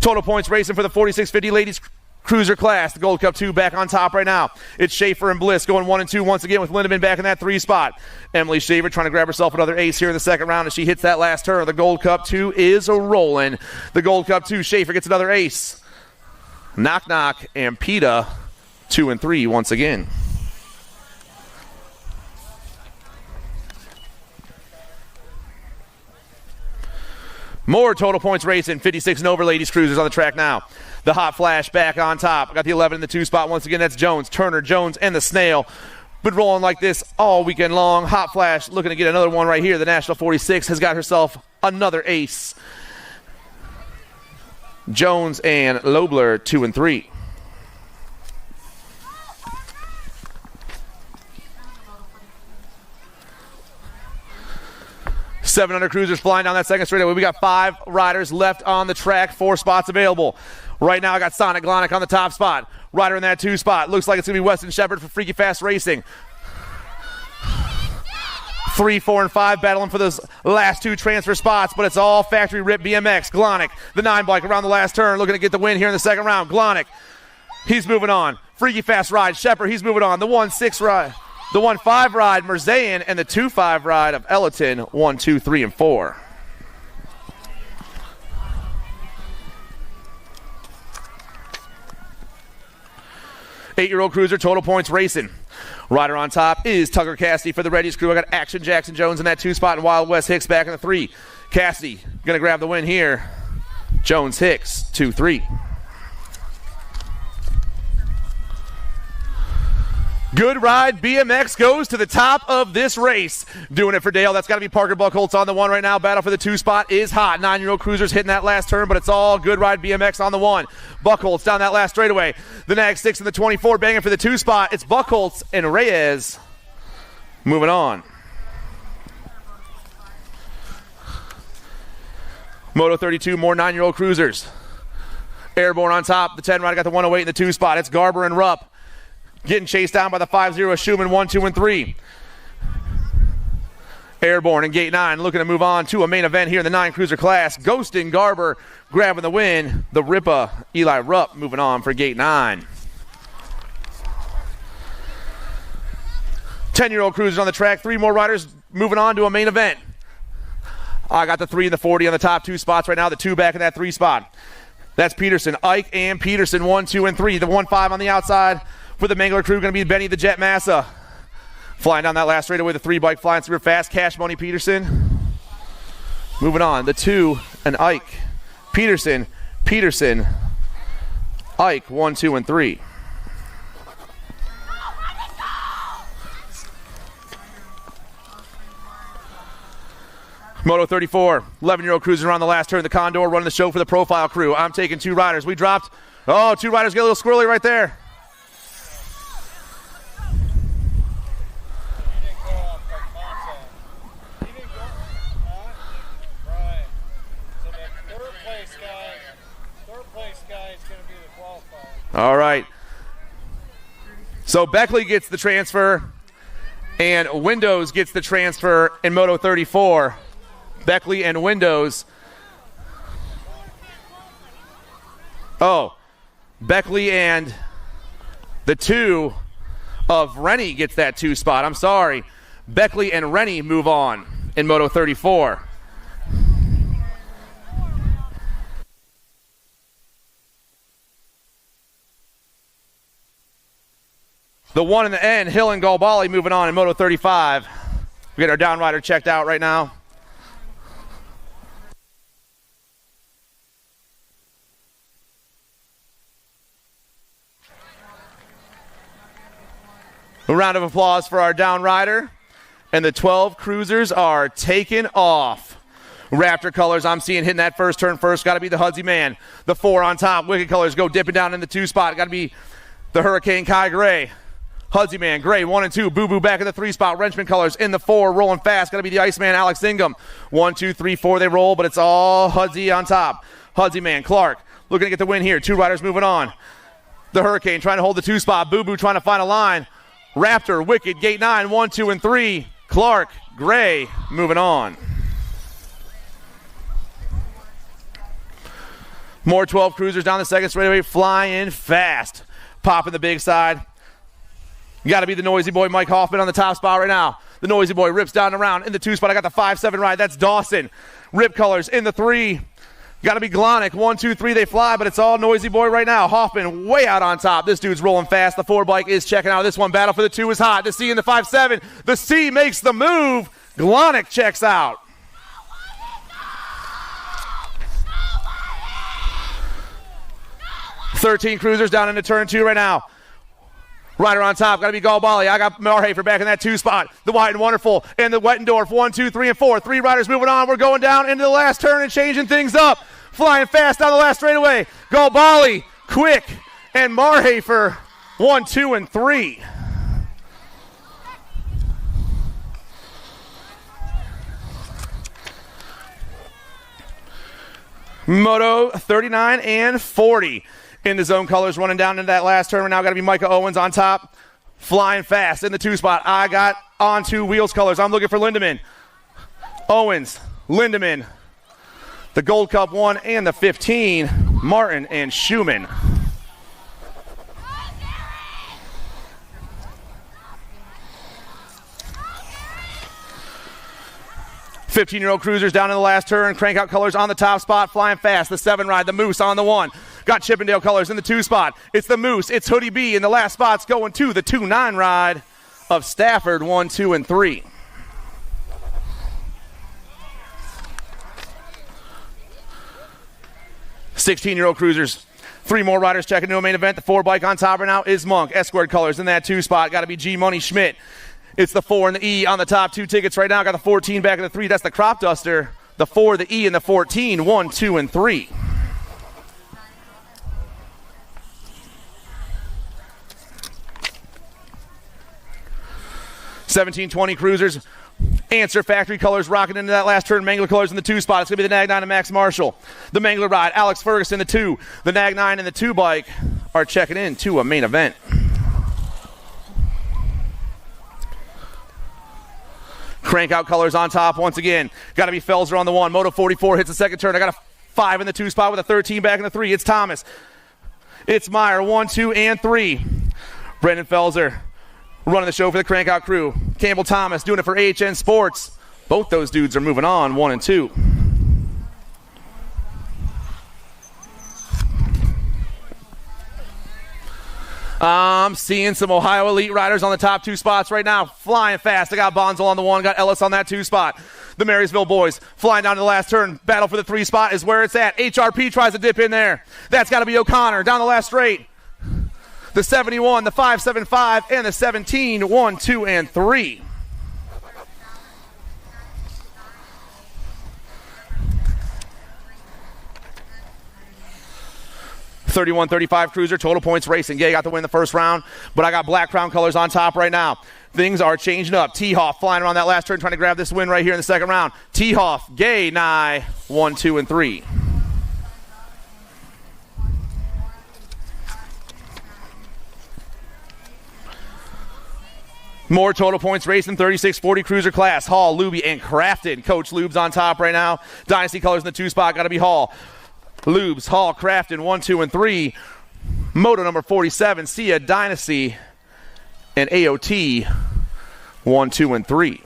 Total points racing for the 46-50 ladies cruiser class. The Gold Cup 2 back on top right now. It's Schaefer and Bliss going 1 and 2 once again with Lindemann back in that 3 spot. Emily Shaver trying to grab herself another ace here in the second round as she hits that last turn. The Gold Cup 2 is rolling. The Gold Cup 2, Schaefer gets another ace. Knock knock and PETA 2 and 3 once again. More total points racing. 56 and over ladies cruisers on the track now. The Hot Flash back on top. Got the 11 in the 2 spot. Once again, that's Jones, Turner, Jones, and the Snail. Been rolling like this all weekend long. Hot Flash looking to get another one right here. The National 46 has got herself another ace. Jones and Lobler 2 and 3. Seven under cruisers flying down that second straightaway. We got 5 riders left on the track, 4 spots available. Right now I got Sonic Glonic on the top spot. Rider in that 2 spot. Looks like it's going to be Weston Shepard for Freaky Fast Racing. 3, 4, and 5 battling for those last 2 transfer spots, but it's all factory rip BMX. Glonic, the 9 bike around the last turn, looking to get the win here in the second round. Glonic, he's moving on. Freaky Fast ride. Shepard, he's moving on. The 1-6 ride. The 1-5 ride, Merzayan, and the 2-5 ride of Ellerton, 1, 2, 3, and 4. Eight-year-old cruiser, total points racing. Rider on top is Tucker Cassidy for the Reddy's crew. I got Action Jackson Jones in that 2 spot and Wild West Hicks back in the 3. Cassidy going to grab the win here. Jones Hicks, 2-3. Good ride. BMX goes to the top of this race. Doing it for Dale. That's got to be Parker Buckholtz on the 1 right now. Battle for the 2 spot is hot. 9-year-old cruisers hitting that last turn, but it's all good ride BMX on the 1. Buckholtz down that last straightaway. The Nag 6 and the 24 banging for the 2 spot. It's Buckholtz and Reyes moving on. Moto 32, more 9-year-old cruisers. Airborne on top. The 10 rider got the 108 in the 2 spot. It's Garber and Rupp. Getting chased down by the 5-0 Schumann, 1, 2, and 3. Airborne in gate 9 looking to move on to a main event here in the 9 cruiser class. Ghosting Garber grabbing the win. The Ripa Eli Rupp moving on for gate 9. 10-year-old cruisers on the track. 3 more riders moving on to a main event. I got the 3 and the 40 on the top 2 spots right now. The 2 back in that 3 spot. That's Peterson, Ike, and Peterson, 1, 2, and 3. The 1-5 on the outside for the Mangler crew going to be Benny the Jet Massa. Flying down that last straightaway, the 3 bike flying super fast. Cash Money Peterson. Moving on, the 2 and Ike. Peterson, Ike, 1, 2, and 3. Moto 34, 11-year-old cruising around the last turn. The Condor running the show for the profile crew. I'm taking 2 riders. We dropped. Oh, 2 riders get a little squirrely right there. All right. So Beckley gets the transfer, and Windows gets the transfer in Moto 34. Beckley and Windows. Oh, Beckley and the 2 of Rennie gets that 2 spot. I'm sorry. Beckley and Rennie move on in Moto 34. The 1 and the N, Hill and Galbali moving on in Moto 35. We get our down rider checked out right now. A round of applause for our down rider. And the 12 cruisers are taking off. Raptor colors, I'm seeing hitting that first turn first. Got to be the Hudsy Man. The 4 on top. Wicked colors go dipping down in the 2 spot. Got to be the Hurricane Kai Gray. Hudsy Man, Gray, 1 and 2. Boo Boo back in the 3 spot. Wrenchman colors in the 4, rolling fast. Got to be the Iceman, Alex Ingham. 1, 2, 3, 4, they roll, but it's all Hudsy on top. Hudsy Man, Clark, looking to get the win here. 2 riders moving on. The Hurricane trying to hold the 2 spot. Boo Boo trying to find a line. Raptor, Wicked, Gate 9, 1, 2, and 3. Clark, Gray, moving on. More 12 cruisers down the second straightaway, flying fast. Popping the big side. You got to be the noisy boy, Mike Hoffman, on the top spot right now. The noisy boy rips down and around in the 2 spot. I got the 5-7 ride. That's Dawson. Rip colors in the 3. Got to be Glonick. 1, 2, 3, they fly, but it's all noisy boy right now. Hoffman way out on top. This dude's rolling fast. The 4 bike is checking out. This one, battle for the 2 is hot. The C and the 5-7. The C makes the move. Glonick checks out. "13 cruisers down into turn 2 right now. Rider on top, got to be Galbali. I got Marhafer back in that 2 spot. The Wide and Wonderful and the Wettendorf. 1, 2, 3, and 4. 3 riders moving on. We're going down into the last turn and changing things up. Flying fast down the last straightaway. Galbali, Quick, and Marhafer. 1, 2, and 3. Moto 39 and 40. In the zone colors running down into that last turn. Now got to be Micah Owens on top. Flying fast in the 2 spot. I got on 2 wheels colors. I'm looking for Lindemann. Owens, Lindemann. The Gold Cup 1 and the 15. Martin and Schumann. "15-year-old cruisers down in the last turn. Crank out colors on the top spot. Flying fast. The 7 ride. The Moose on the 1. Got Chippendale colors in the 2 spot. It's the Moose. It's Hoodie B in the last spots going to the 2-9 ride of Stafford. 1, 2, and 3. "16-year-old cruisers. 3 more riders checking into a main event. The 4 bike on top right now is Monk. S-squared colors in that 2 spot. Got to be G Money Schmidt. It's the 4 and the E on the top 2 tickets right now. Got the 14 back in the 3. That's the Crop Duster. The 4, the E, and the 14. 1, 2, and 3. "17-20 cruisers. Answer factory colors rocking into that last turn. Mangler colors in the 2 spot. It's going to be the Nag 9 and Max Marshall. The Mangler ride. Alex Ferguson, the 2. The Nag 9 and the 2 bike are checking in to a main event. Crank out colors on top once again. Got to be Felser on the 1. Moto 44 hits the second turn. I got a 5 in the 2 spot with a 13 back in the 3. It's Thomas. It's Meyer. 1, 2, and 3. Brendan Felser Running the show for the Crankout crew. Campbell Thomas doing it for AHN Sports. Both those dudes are moving on, 1 and 2. I'm seeing some Ohio Elite riders on the top 2 spots right now. Flying fast. I got Bonzel on the 1, got Ellis on that 2 spot. The Marysville boys flying down to the last turn. Battle for the 3 spot is where it's at. HRP tries to dip in there. That's got to be O'Connor down the last straight. The 71, the 575, and the 17, 1, 2, and 3. .31-35 Cruiser, total points racing. Gay got to win the first round, but I got Black Crown colors on top right now. Things are changing up. T-Hoff flying around that last turn, trying to grab this win right here in the second round. T-Hoff, Gay, Nye, 1, 2, and 3. More total points racing, 36-40 Cruiser class. Hall, Luby, and Crafton. Coach Lube's on top right now. Dynasty colors in the 2 spot, got to be Hall. Lubes, Hall, Crafton, 1, 2, and 3. Moto number 47, Sia, Dynasty, and AOT, 1, 2, and 3.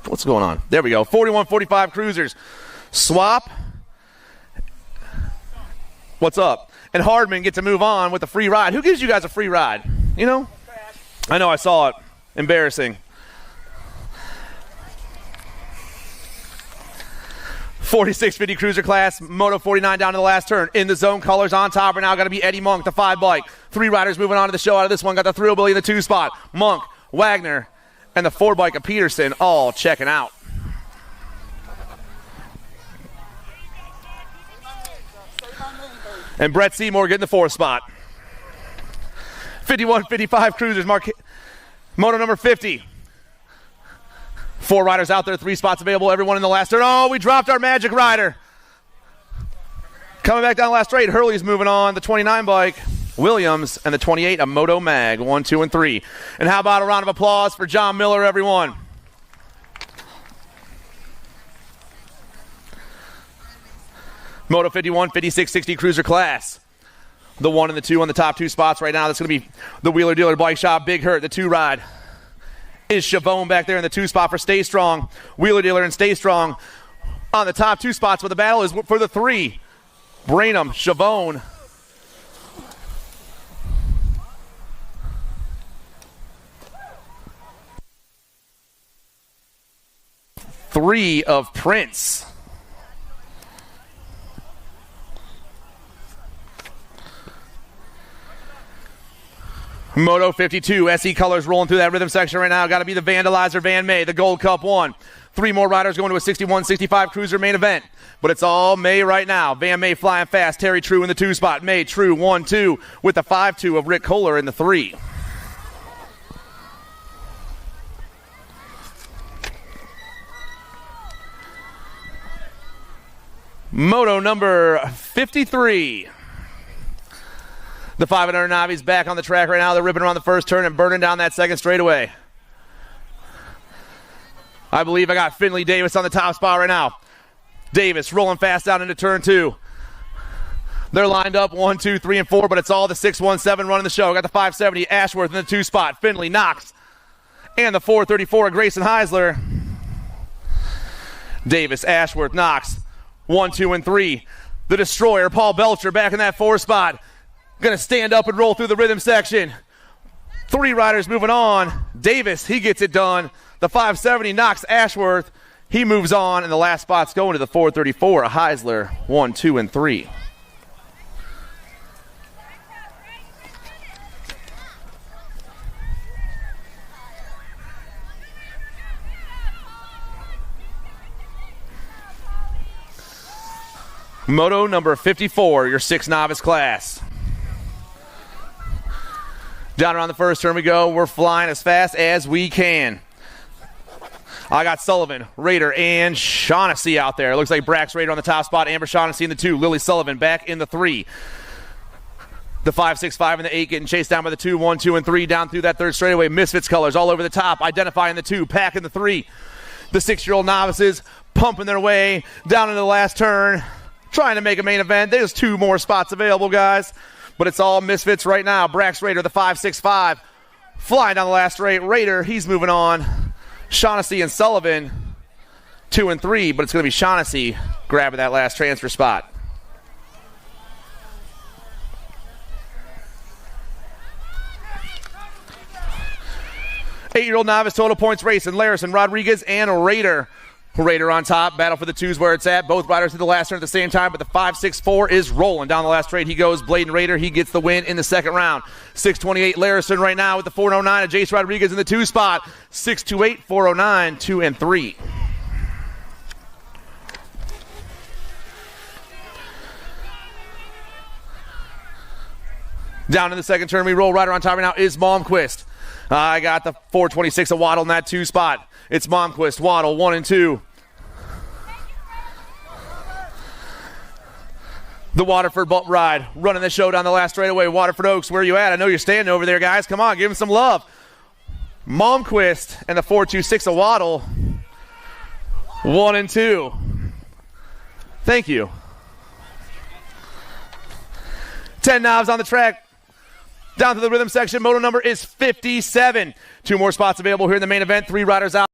What's going on? There we go. 41-45 Cruisers. Swap. What's up? And Hardman get to move on with a free ride. Who gives you guys a free ride? You know? I know, I saw it. Embarrassing. 46-50 Cruiser class. Moto 49 down to the last turn. In the zone colors on top right now. Got to be Eddie Monk, the 5 bike. 3 riders moving on to the show out of this one. Got the Thrillbilly in the 2 spot. Monk, Wagner, and the 4 bike of Peterson all checking out. And Brett Seymour getting the 4th spot. 51-55 Cruisers, Moto number 50. 4 riders out there, 3 spots available, everyone in the last turn. Oh, we dropped our magic rider. Coming back down the last straight, Hurley's moving on, the 29 bike. Williams, and the 28, a Moto Mag, 1, 2, and 3. And how about a round of applause for John Miller, everyone? Moto 51, 56, 60 Cruiser class. The 1 and the 2 on the top 2 spots right now. That's going to be the Wheeler Dealer Bike Shop. Big Hurt, the 2 ride. Is Chavone back there in the 2 spot for Stay Strong. Wheeler Dealer and Stay Strong on the top 2 spots, but the battle is for the 3. Brainham, Chavone. 3 of Prince. Moto 52, SE colors rolling through that rhythm section right now. Got to be the Vandalizer Van May, the Gold Cup 1. 3 more riders going to a 61-65 Cruiser main event. But it's all May right now. Van May flying fast. Terry True in the 2 spot. May, True, 1-2 with the 5-2 of Rick Kohler in the 3. Moto number 53. The 500 Novice back on the track right now. They're ripping around the first turn and burning down that second straightaway. I believe I got Finley Davis on the top spot right now. Davis rolling fast down into turn 2. They're lined up 1, 2, 3, and 4, but it's all the 617 running the show. Got the 570 Ashworth in the 2 spot. Finley, Knox, and the 434 Grayson Heisler. Davis, Ashworth, Knox. 1, 2, and 3. The Destroyer, Paul Belcher, back in that 4 spot. Going to stand up and roll through the rhythm section. 3 riders moving on. Davis, he gets it done. The 570 knocks Ashworth. He moves on, and the last spot's going to the 434, a Heisler, 1, 2, and 3. Moto number 54, your 6 novice class. Down around the first turn we go. We're flying as fast as we can. I got Sullivan, Rader, and Shaughnessy out there. Looks like Brax Rader on the top spot, Amber Shaughnessy in the 2, Lily Sullivan back in the 3. The 5, 6, 5, and the 8 getting chased down by the 2, 1, 2, and 3 down through that third straightaway. Misfits colors all over the top. Identifying the 2, Pack in the 3. The 6-year-old novices pumping their way down into the last turn, trying to make a main event. There's 2 more spots available, guys, but it's all Misfits right now. Brax Rader, the 5, 6, 5, flying down the last straight. Rader, he's moving on. Shaughnessy and Sullivan, 2 and 3, but it's going to be Shaughnessy grabbing that last transfer spot. Eight-year-old novice total points racing. Larison, Rodriguez, and Rader. Rader on top. Battle for the 2's where it's at. Both riders hit the last turn at the same time, but the 5-6-4 is rolling down the last straight. He goes. Bladen Rader, he gets the win in the second round. 6:28 Larison right now with the 4:09 of Jace Rodriguez in the 2 spot. 6:28, 4:09, 2 and 3. Down in the second turn, we roll. Rider on top right now is Malmquist. I got the 4:26 of Waddle in that 2 spot. It's Malmquist, Waddle, 1 and 2. The Waterford ride, running the show down the last straightaway. Waterford Oaks, where you at? I know you're standing over there, guys. Come on, give him some love. Malmquist and the 4:26 of Waddle, 1 and 2. Thank you. 10 knobs on the track. Down to the rhythm section, moto number is 57. 2 more spots available here in the main event. 3 riders out.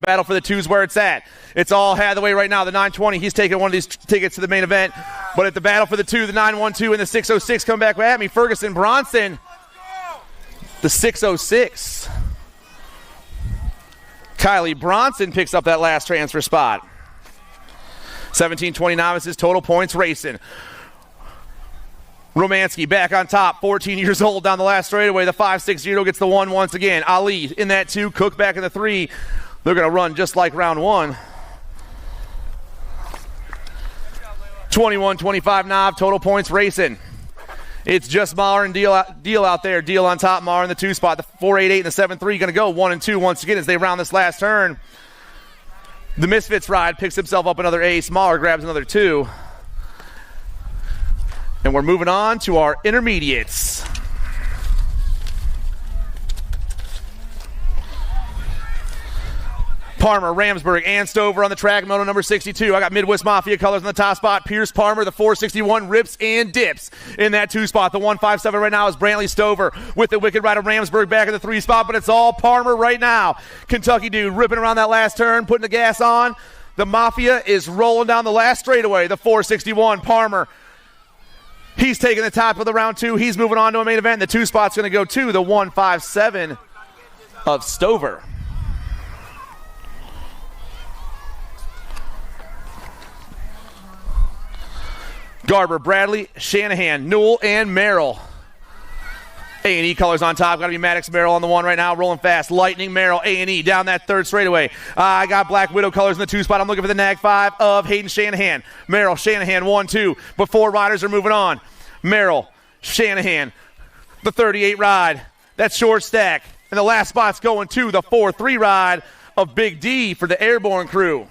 Battle for the 2's where it's at. It's all Hathaway right now. The 920, he's taking one of these tickets to the main event. But at the battle for the 2, the 912 and the 606 come back at me. Ferguson Bronson, the 606. Kylie Bronson picks up that last transfer spot. 17-20 novices, total points racing. Romansky back on top, 14 years old down the last straightaway. The 5-6-0 gets the 1 once again. Ali in that 2, Cook back in the 3. They're going to run just like round 1. 21-25 Knob, total points racing. It's just Maher and Deal out there. Deal on top, Maher in the 2 spot. The 4-8-8 and the 7-3 going to go 1 and 2 once again as they round this last turn. The Misfits ride picks himself up another ace. Maher grabs another 2. And we're moving on to our intermediates. Parmer, Ramsburg, and Stover on the track, moto number 62. I got Midwest Mafia colors on the top spot. Pierce Parmer, the 461, rips and dips in that 2 spot. The 157 right now is Brantley Stover with the Wicked Rider Ramsburg back in the 3 spot, but it's all Parmer right now. Kentucky dude ripping around that last turn, putting the gas on. The Mafia is rolling down the last straightaway. The 461, Parmer. He's taking the top of the round 2. He's moving on to a main event. The 2 spot's going to go to the 157 of Stover. Garber, Bradley, Shanahan, Newell, and Merrill. A&E colors on top. Got to be Maddox Merrill on the 1 right now. Rolling fast. Lightning Merrill, A&E down that 3rd straightaway. I got Black Widow colors in the 2 spot. I'm looking for the Nag 5 of Hayden Shanahan. Merrill, Shanahan, 1-2. But 4 riders are moving on. Merrill, Shanahan, the 38 ride. That's short stack. And the last spot's going to the 4-3 ride of Big D for the Airborne crew.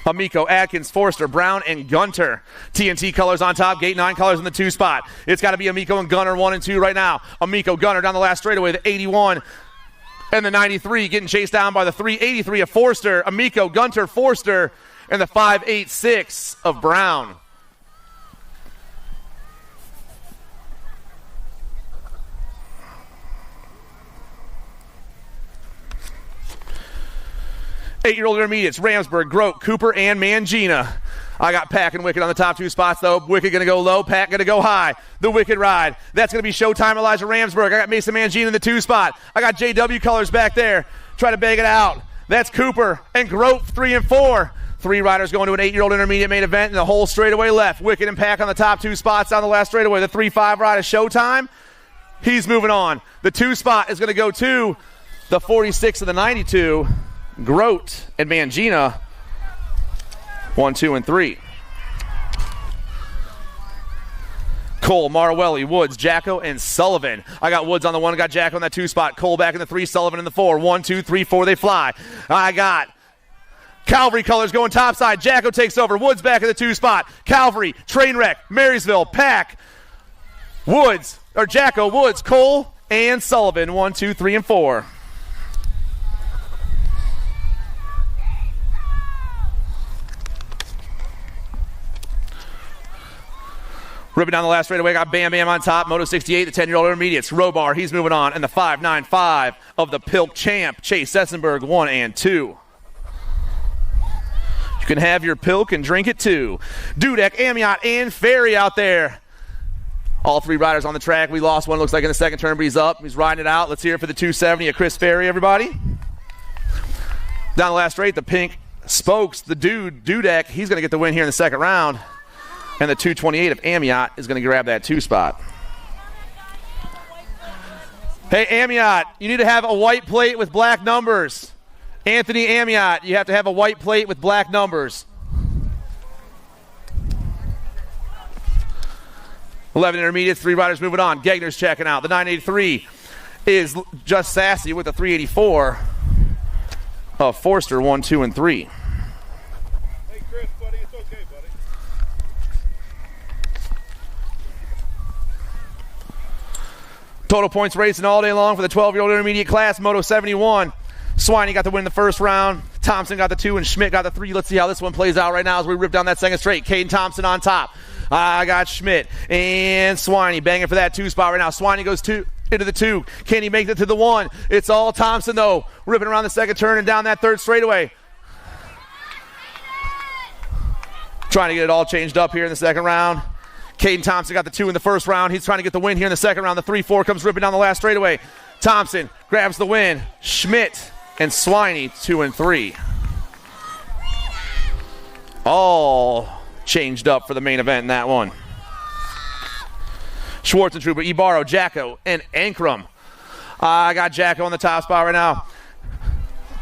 Amico, Atkins, Forster, Brown, and Gunter. TNT colors on top, Gate 9 colors in the 2 spot. It's got to be Amico and Gunter 1 and 2 right now. Amico, Gunter down the last straightaway, the 81 and the 93 getting chased down by the 383 of Forster. Amico, Gunter, Forster, and the 586 of Brown. 8-year-old intermediates, Ramsburg, Grote, Cooper, and Mangina. I got Pack and Wicked on the top 2 spots, though. Wicked going to go low, Pack going to go high. The Wicked ride. That's going to be Showtime Elijah Ramsburg. I got Mason Mangina in the 2 spot. I got JW colors back there. Try to bang it out. That's Cooper and Grote, 3 and 4. 3 riders going to an 8-year-old intermediate main event in the whole straightaway left. Wicked and Pack on the top 2 spots down the last straightaway. The 3-5 ride is Showtime. He's moving on. The 2 spot is going to go to the 46 and the 92. Grote and Mangina, 1, 2, and 3. Cole, Marwelli, Woods, Jacko, and Sullivan. I got Woods on the 1, got Jacko on that 2 spot. Cole back in the 3, Sullivan in the 4. 1, 2, 3, 4, they fly. I got Calvary colors going topside. Jacko takes over. Woods back in the 2 spot. Calvary, Trainwreck, Marysville, Pack, Woods, or Jacko, Woods, Cole, and Sullivan. 1, 2, 3, and 4. Ripping down the last straightaway, got Bam Bam on top. Moto 68, the 10-year-old intermediates. Robar, he's moving on. And the 5.95 of the Pilk champ, Chase Sessenberg, 1 and 2. You can have your Pilk and drink it too. Dudek, Amiot, and Ferry out there. All 3 riders on the track. We lost one, looks like, in the second turn, but he's up. He's riding it out. Let's hear it for the 270 of Chris Ferry, everybody. Down the last straight, the pink spokes, the Dudek, he's going to get the win here in the second round. And the 228 of Amiot is going to grab that 2 spot. Hey, Amiot, you need to have a white plate with black numbers. Anthony Amiot, you have to have a white plate with black numbers. 11 intermediates, 3 riders moving on. Gegner's checking out. The 983 is just sassy with the 384 of Forster, 1, 2, and 3. Hey, Chris, buddy, it's okay, buddy. Total points racing all day long for the 12-year-old intermediate class, Moto 71. Swiney got the win in the first round. Thompson got the 2, and Schmidt got the 3. Let's see how this one plays out right now as we rip down that second straight. Caden Thompson on top. I got Schmidt and Swiney banging for that 2 spot right now. Swiney goes into the 2. Can he make it to the 1? It's all Thompson, though, ripping around the second turn and down that third straightaway. Trying to get it all changed up here in the second round. Caden Thompson got the 2 in the first round. He's trying to get the win here in the second round. The 3-4 comes ripping down the last straightaway. Thompson grabs the win. Schmidt and Swiney, 2 and 3. All changed up for the main event in that one. Schwarzentrooper, Ibarro, Jacko, and Ankrum. I got Jacko on the top spot right now.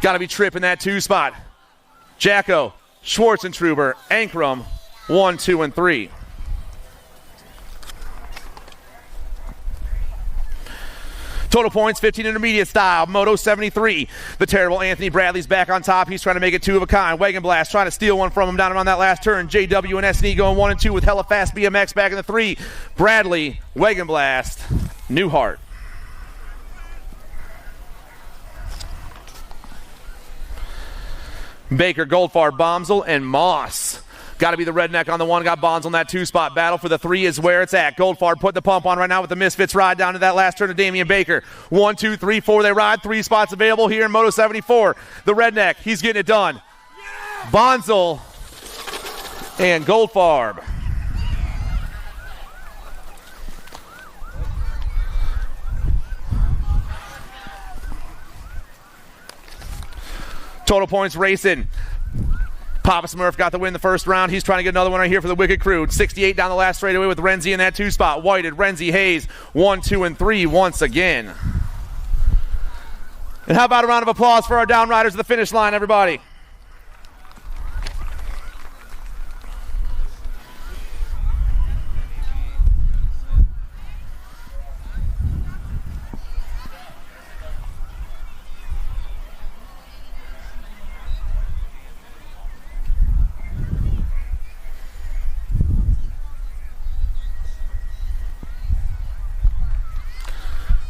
Got to be tripping that 2 spot. Jacko, Schwarzentrooper, Ankrum, 1, 2, and 3. Total points, 15 intermediate style, Moto 73. The terrible Anthony Bradley's back on top. He's trying to make it 2 of a kind. Wagon Blast trying to steal one from him down around that last turn. JW and SNE going 1 and 2 with hella fast BMX back in the 3. Bradley, Wagon Blast, Newhart. Baker, Goldfarb, Bomsel, and Moss. Got to be the redneck on the 1. Got Bonds on that 2 spot. Battle for the 3 is where it's at. Goldfarb put the pump on right now with the Misfits ride down to that last turn of Damian Baker. 1, 2, 3, 4. They ride. 3 spots available here in Moto 74. The redneck, he's getting it done. Bonzel and Goldfarb. Total points racing. Papa Smurf got the win in the first round. He's trying to get another one right here for the Wicked Crew. 68 down the last straightaway with Renzi in that 2 spot. Whited, Renzi, Hayes, 1, 2, and 3 once again. And how about a round of applause for our down riders at the finish line, everybody?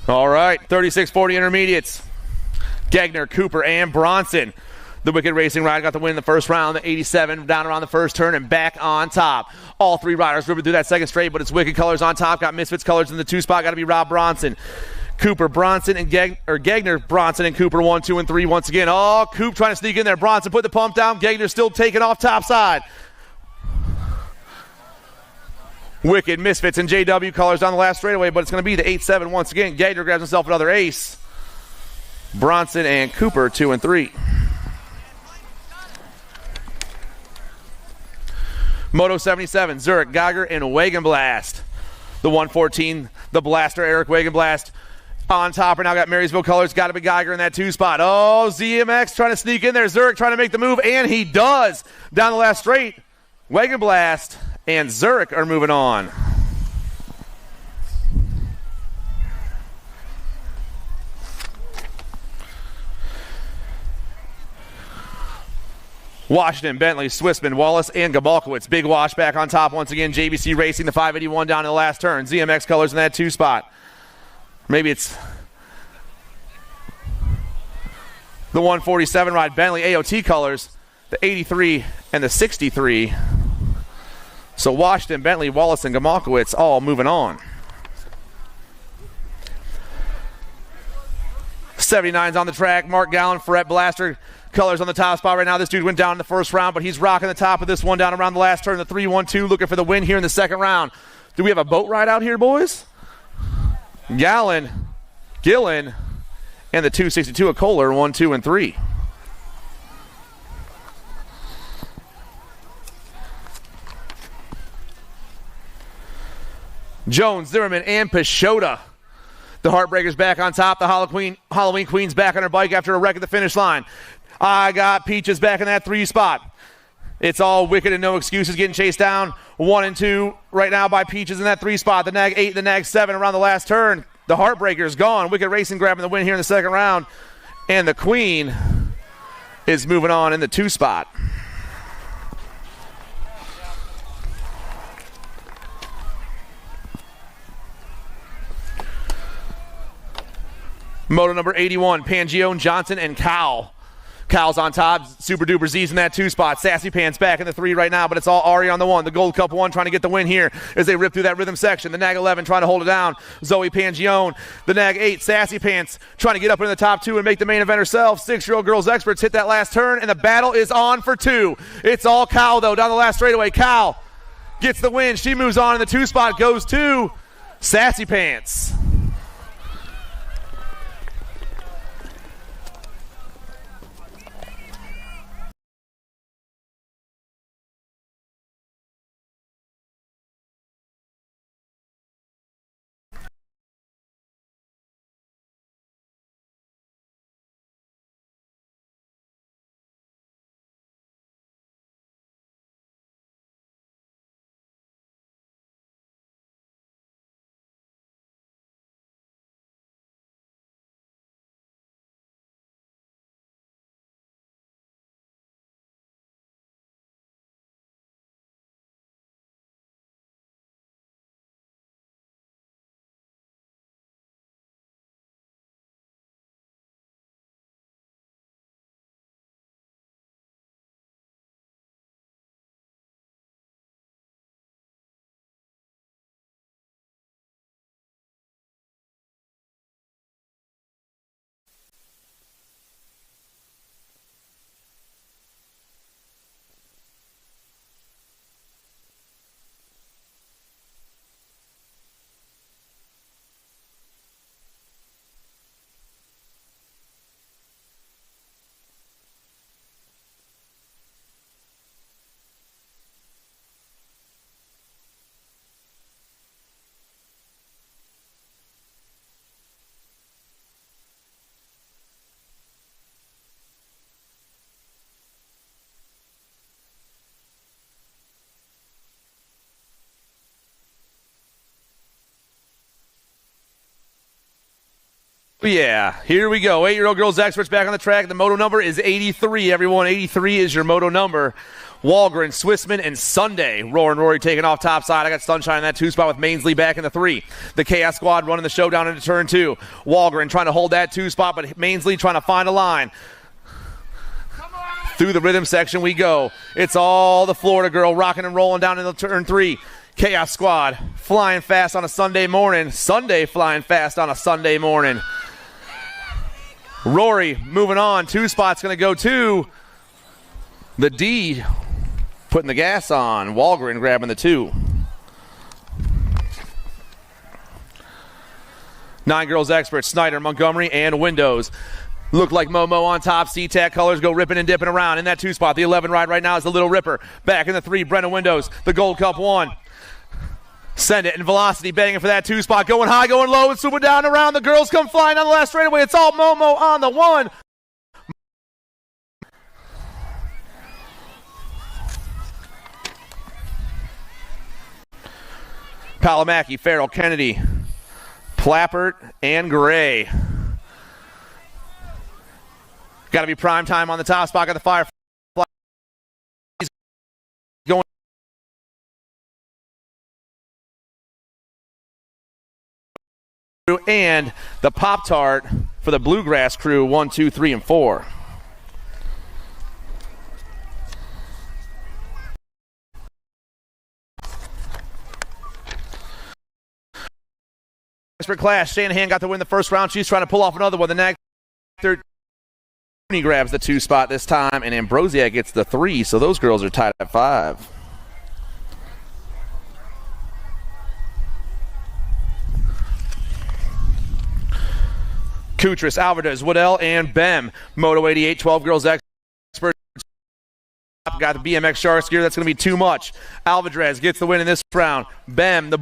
All right, 36-40 intermediates. Gegner, Cooper, and Bronson. The Wicked Racing ride got the win in the first round. The 87 down around the first turn and back on top. All 3 riders ripping through that second straight, but it's Wicked colors on top. Got Misfits colors in the 2 spot. Got to be Rob Bronson. Cooper, Bronson, and Gagner, Bronson, and Cooper 1, 2, and 3 once again. Oh, Coop trying to sneak in there. Bronson put the pump down. Gagner still taking off top side. Wicked Misfits and JW colors down the last straightaway, but it's going to be the 8-7 once again. Gagner grabs himself another ace. Bronson and Cooper 2 and 3. Moto 77, Zurich, Geiger, and Wagenblast. The 114, the blaster, Eric Wagenblast. On top, and now got Marysville colors. Got to be Geiger in that 2 spot. Oh, ZMX trying to sneak in there. Zurich trying to make the move, and he does. Down the last straight, Wagenblast and Zurich are moving on. Washington, Bentley, Swissman, Wallace, and Gabalkowitz. Big wash back on top once again. JBC Racing, the 581 down in the last turn. ZMX colors in that 2 spot. Maybe it's the 147 ride. Bentley AOT colors, the 83 and the 63. So Washington, Bentley, Wallace, and Gabalkowitz all moving on. 79's on the track. Mark Gallen, Ferret Blaster. Colors on the top spot right now. This dude went down in the first round, but he's rocking the top of this one down around the last turn. The 3-1-2 looking for the win here in the second round. Do we have a boat ride out here, boys? Gallen, Gillen, and the 262 of Kohler, 1, 2, and 3. Jones, Zimmerman, and Pashota. The Heartbreakers back on top. The Halloween Queen's back on her bike after a wreck at the finish line. I got Peaches back in that 3 spot. It's all Wicked and No Excuses getting chased down. 1 and 2 right now by Peaches in that 3 spot. The Nag 8 and the Nag 7 around the last turn. The Heartbreakers gone. Wicked Racing grabbing the win here in the second round. And the Queen is moving on in the 2 spot. Moto number 81, Pangione, Johnson, and Cowell. Cowell's on top. Super Duper Z's in that 2 spot. Sassy Pants back in the 3 right now, but it's all Ari on the 1. The Gold Cup 1 trying to get the win here as they rip through that rhythm section. The Nag 11 trying to hold it down. Zoe Pangione. The Nag 8, Sassy Pants, trying to get up into the top 2 and make the main event herself. 6-year-old girls experts hit that last turn, and the battle is on for 2. It's all Cowell, though, down the last straightaway. Cowell gets the win. She moves on in the 2 spot, goes to Sassy Pants. Yeah, here we go. 8-year-old girls experts back on the track. The moto number is 83, everyone. 83 is your moto number. Walgren, Swissman, and Sunday. Roar and Rory taking off top side. I got Sunshine in that 2 spot with Mainsley back in the 3. The Chaos Squad running the show down into turn 2. Walgren trying to hold that 2 spot, but Mainsley trying to find a line. Through the rhythm section we go. It's all the Florida girl rocking and rolling down into turn 3. Chaos Squad flying fast on a Sunday morning. Sunday flying fast on a Sunday morning. Rory moving on. 2 spots going to go to the D. Putting the gas on. Walgren grabbing the 2. 9 girls experts. Snyder, Montgomery, and Windows. Look like Momo on top. C-Tac colors go ripping and dipping around in that 2 spot. The 11 ride right now is the Little Ripper. Back in the 3, Brenna Windows. The Gold Cup 1. Send it in velocity, banging for that 2 spot. Going high, going low, and swooping down around. The girls come flying on the last straightaway. It's all Momo on the 1. Palomaki, Farrell, Kennedy, Plappert, and Gray. Got to be prime time on the top spot. Got the Firefly going. And the Pop-Tart for the Bluegrass crew, 1, 2, 3, and 4. Expert class, Shanahan got to win the first round. She's trying to pull off another one. The next 13, he grabs the 2 spot this time, and Ambrosiak gets the 3, so those girls are tied at 5. Kutris, Alvarez, Woodell, and Bem. Moto 88, 12 girls expert. Got the BMX Sharks gear. That's going to be too much. Alvarez gets the win in this round. Bem, the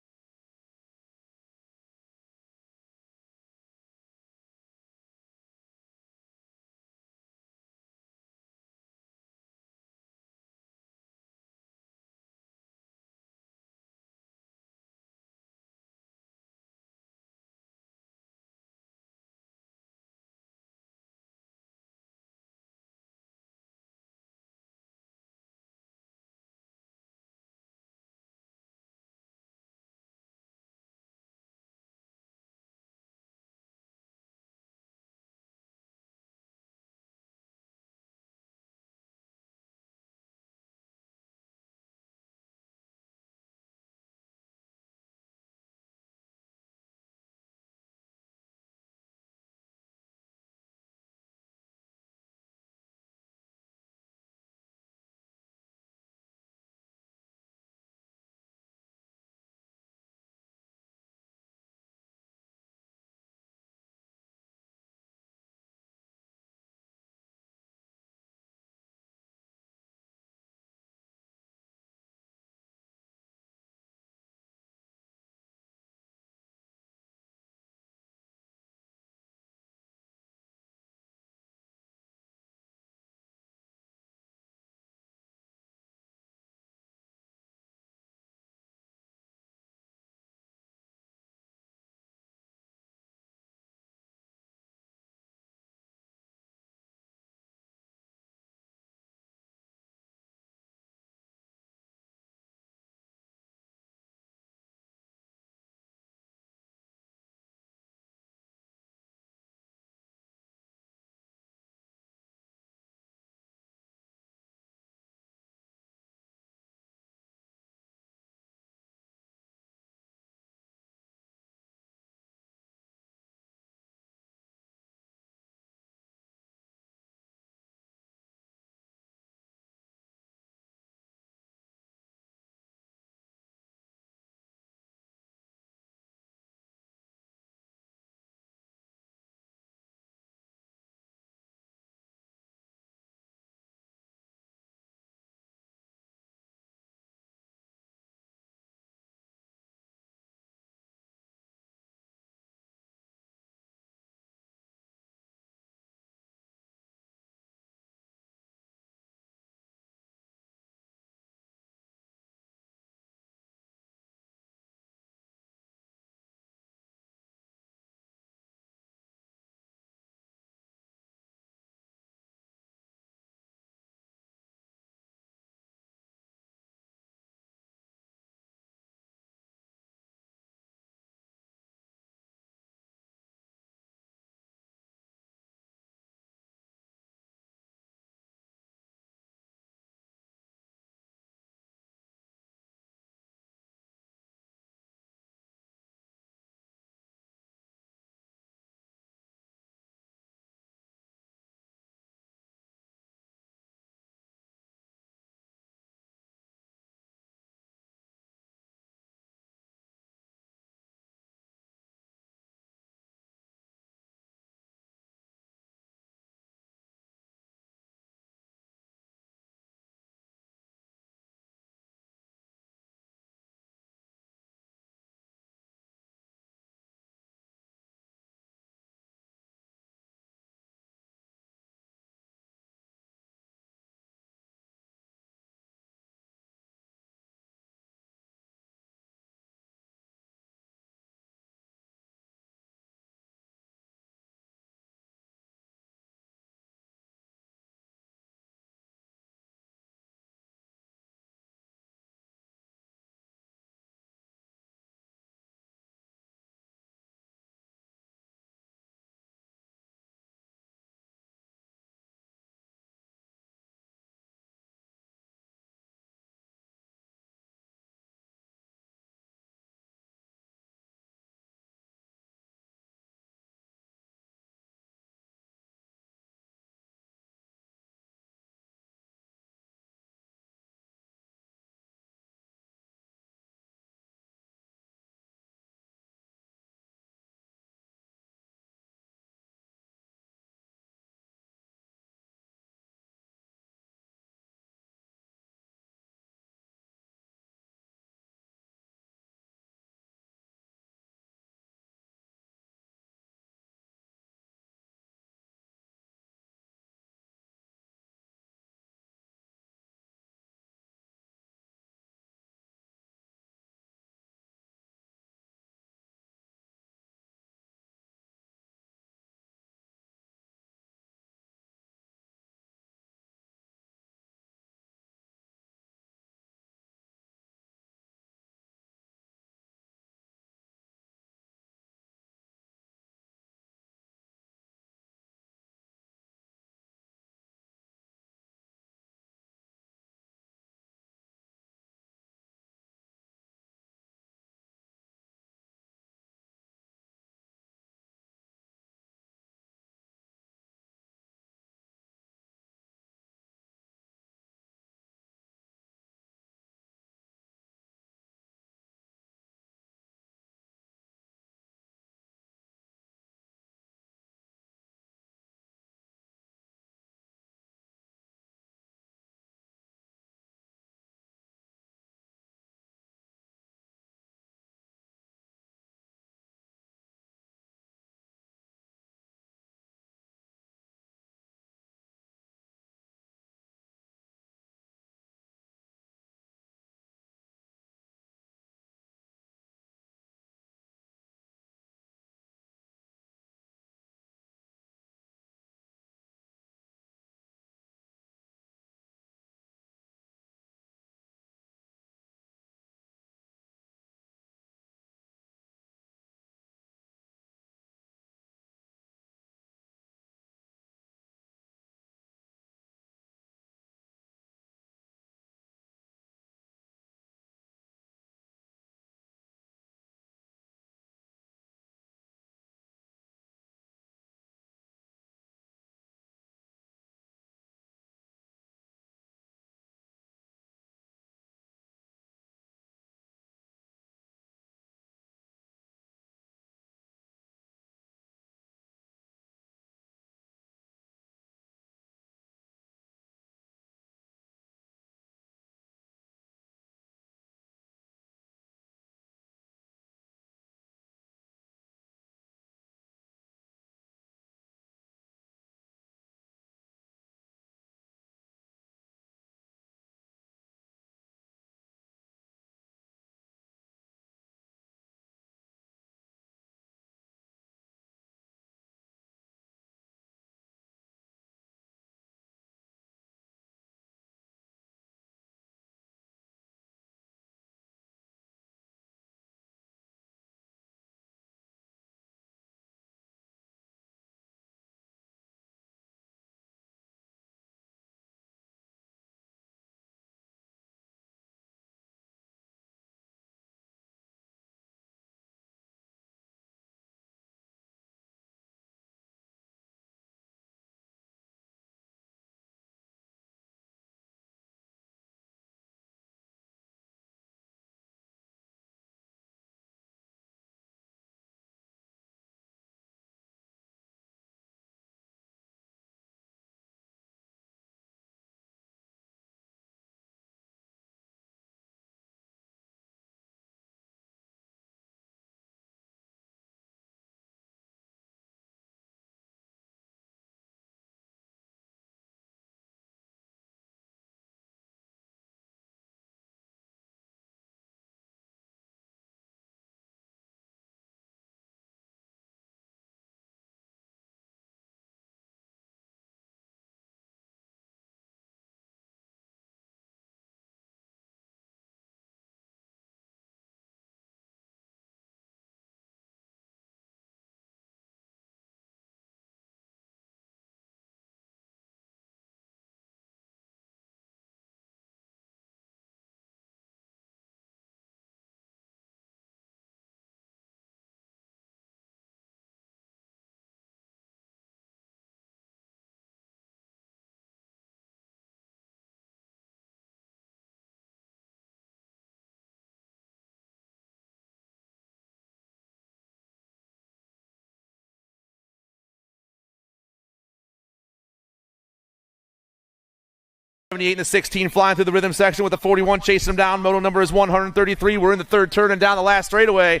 78 and the 16 flying through the rhythm section with the 41 chasing him down. Moto number is 133. We're in the third turn and down the last straightaway.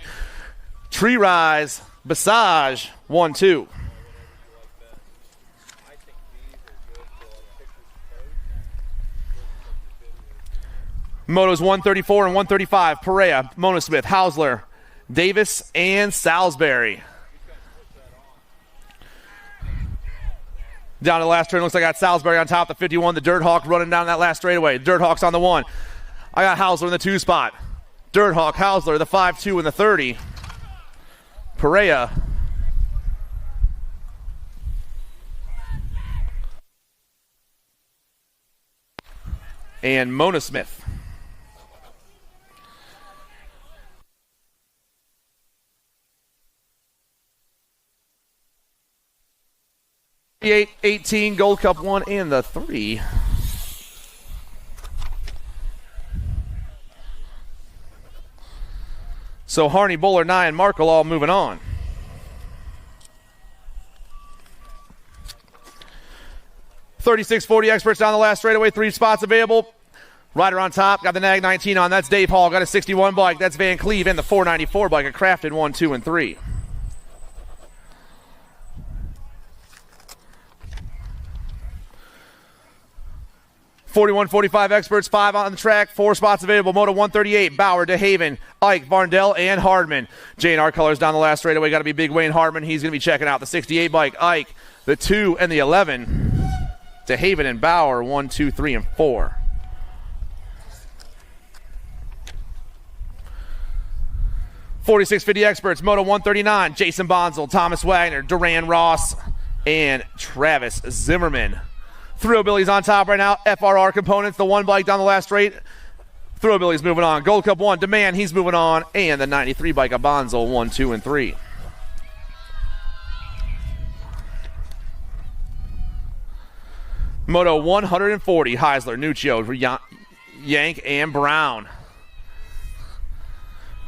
Tree Rise, Basage, 1-2. Motos 134 and 135. Perea, Monosmith, Hausler, Davis, and Salisbury. Down to the last turn, looks like I got Salisbury on top, the 51, the Dirt Hawk running down that last straightaway. Dirt Hawk's on the 1. I got Hausler in the 2 spot. Dirt Hawk, Hausler, the 5-2 and the 30. Perea. And Monosmith. The 18, Gold Cup 1 and the 3. So Harney, Bowler, Nye, and Markle all moving on. $36.40 experts down the last straightaway. 3 spots available. Rider on top. Got the Nag 19 on. That's Dave Hall. Got a 61 bike. That's Van Cleve. And the 494 bike. A Crafted 1, 2, and 3. $41.45 experts, 5 on the track, 4 spots available. Moto 138, Bauer, DeHaven, Ike, Varndell, and Hardman. J&R colors down the last straightaway. Got to be Big Wayne Hardman. He's going to be checking out the 68 bike. Ike, the 2 and the 11. DeHaven and Bauer, 1, 2, 3, and 4. $46.50 experts, Moto 139, Jason Bonzel, Thomas Wagner, Duran Ross, and Travis Zimmerman. Thrillbilly's on top right now. FRR Components, the 1 bike down the last straight. Thrillbilly's moving on. Gold Cup 1, Demand, he's moving on. And the 93 bike of Bonzel, 1, 2, and 3. Moto 140, Heisler, Nuccio, Yank, and Brown.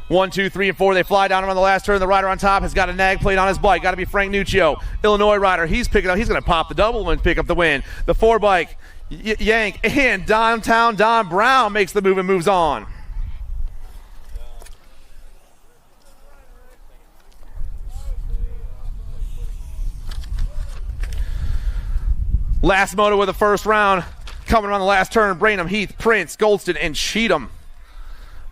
1, 2, 3, and 4. They fly down around the last turn. The rider on top has got a nag plate on his bike. Got to be Frank Nuccio. Illinois rider. He's picking up. He's going to pop the double and pick up the win. The 4 bike, Yank, and Downtown Don Brown makes the move and moves on. Last moto of the first round. Coming on the last turn. Brainham, Heath, Prince, Goldston, and Cheatham.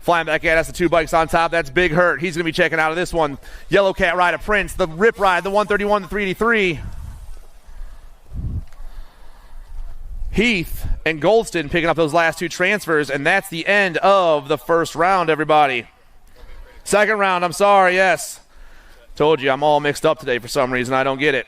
Flying back at us, the 2 bikes on top. That's Big Hurt. He's going to be checking out of this one. Yellow Cat ride of Prince. The Rip ride, the 131, the 383. Heath and Goldston picking up those last 2 transfers, and that's the end of the first round, everybody. Second round, I'm sorry, yes. Told you, I'm all mixed up today for some reason. I don't get it.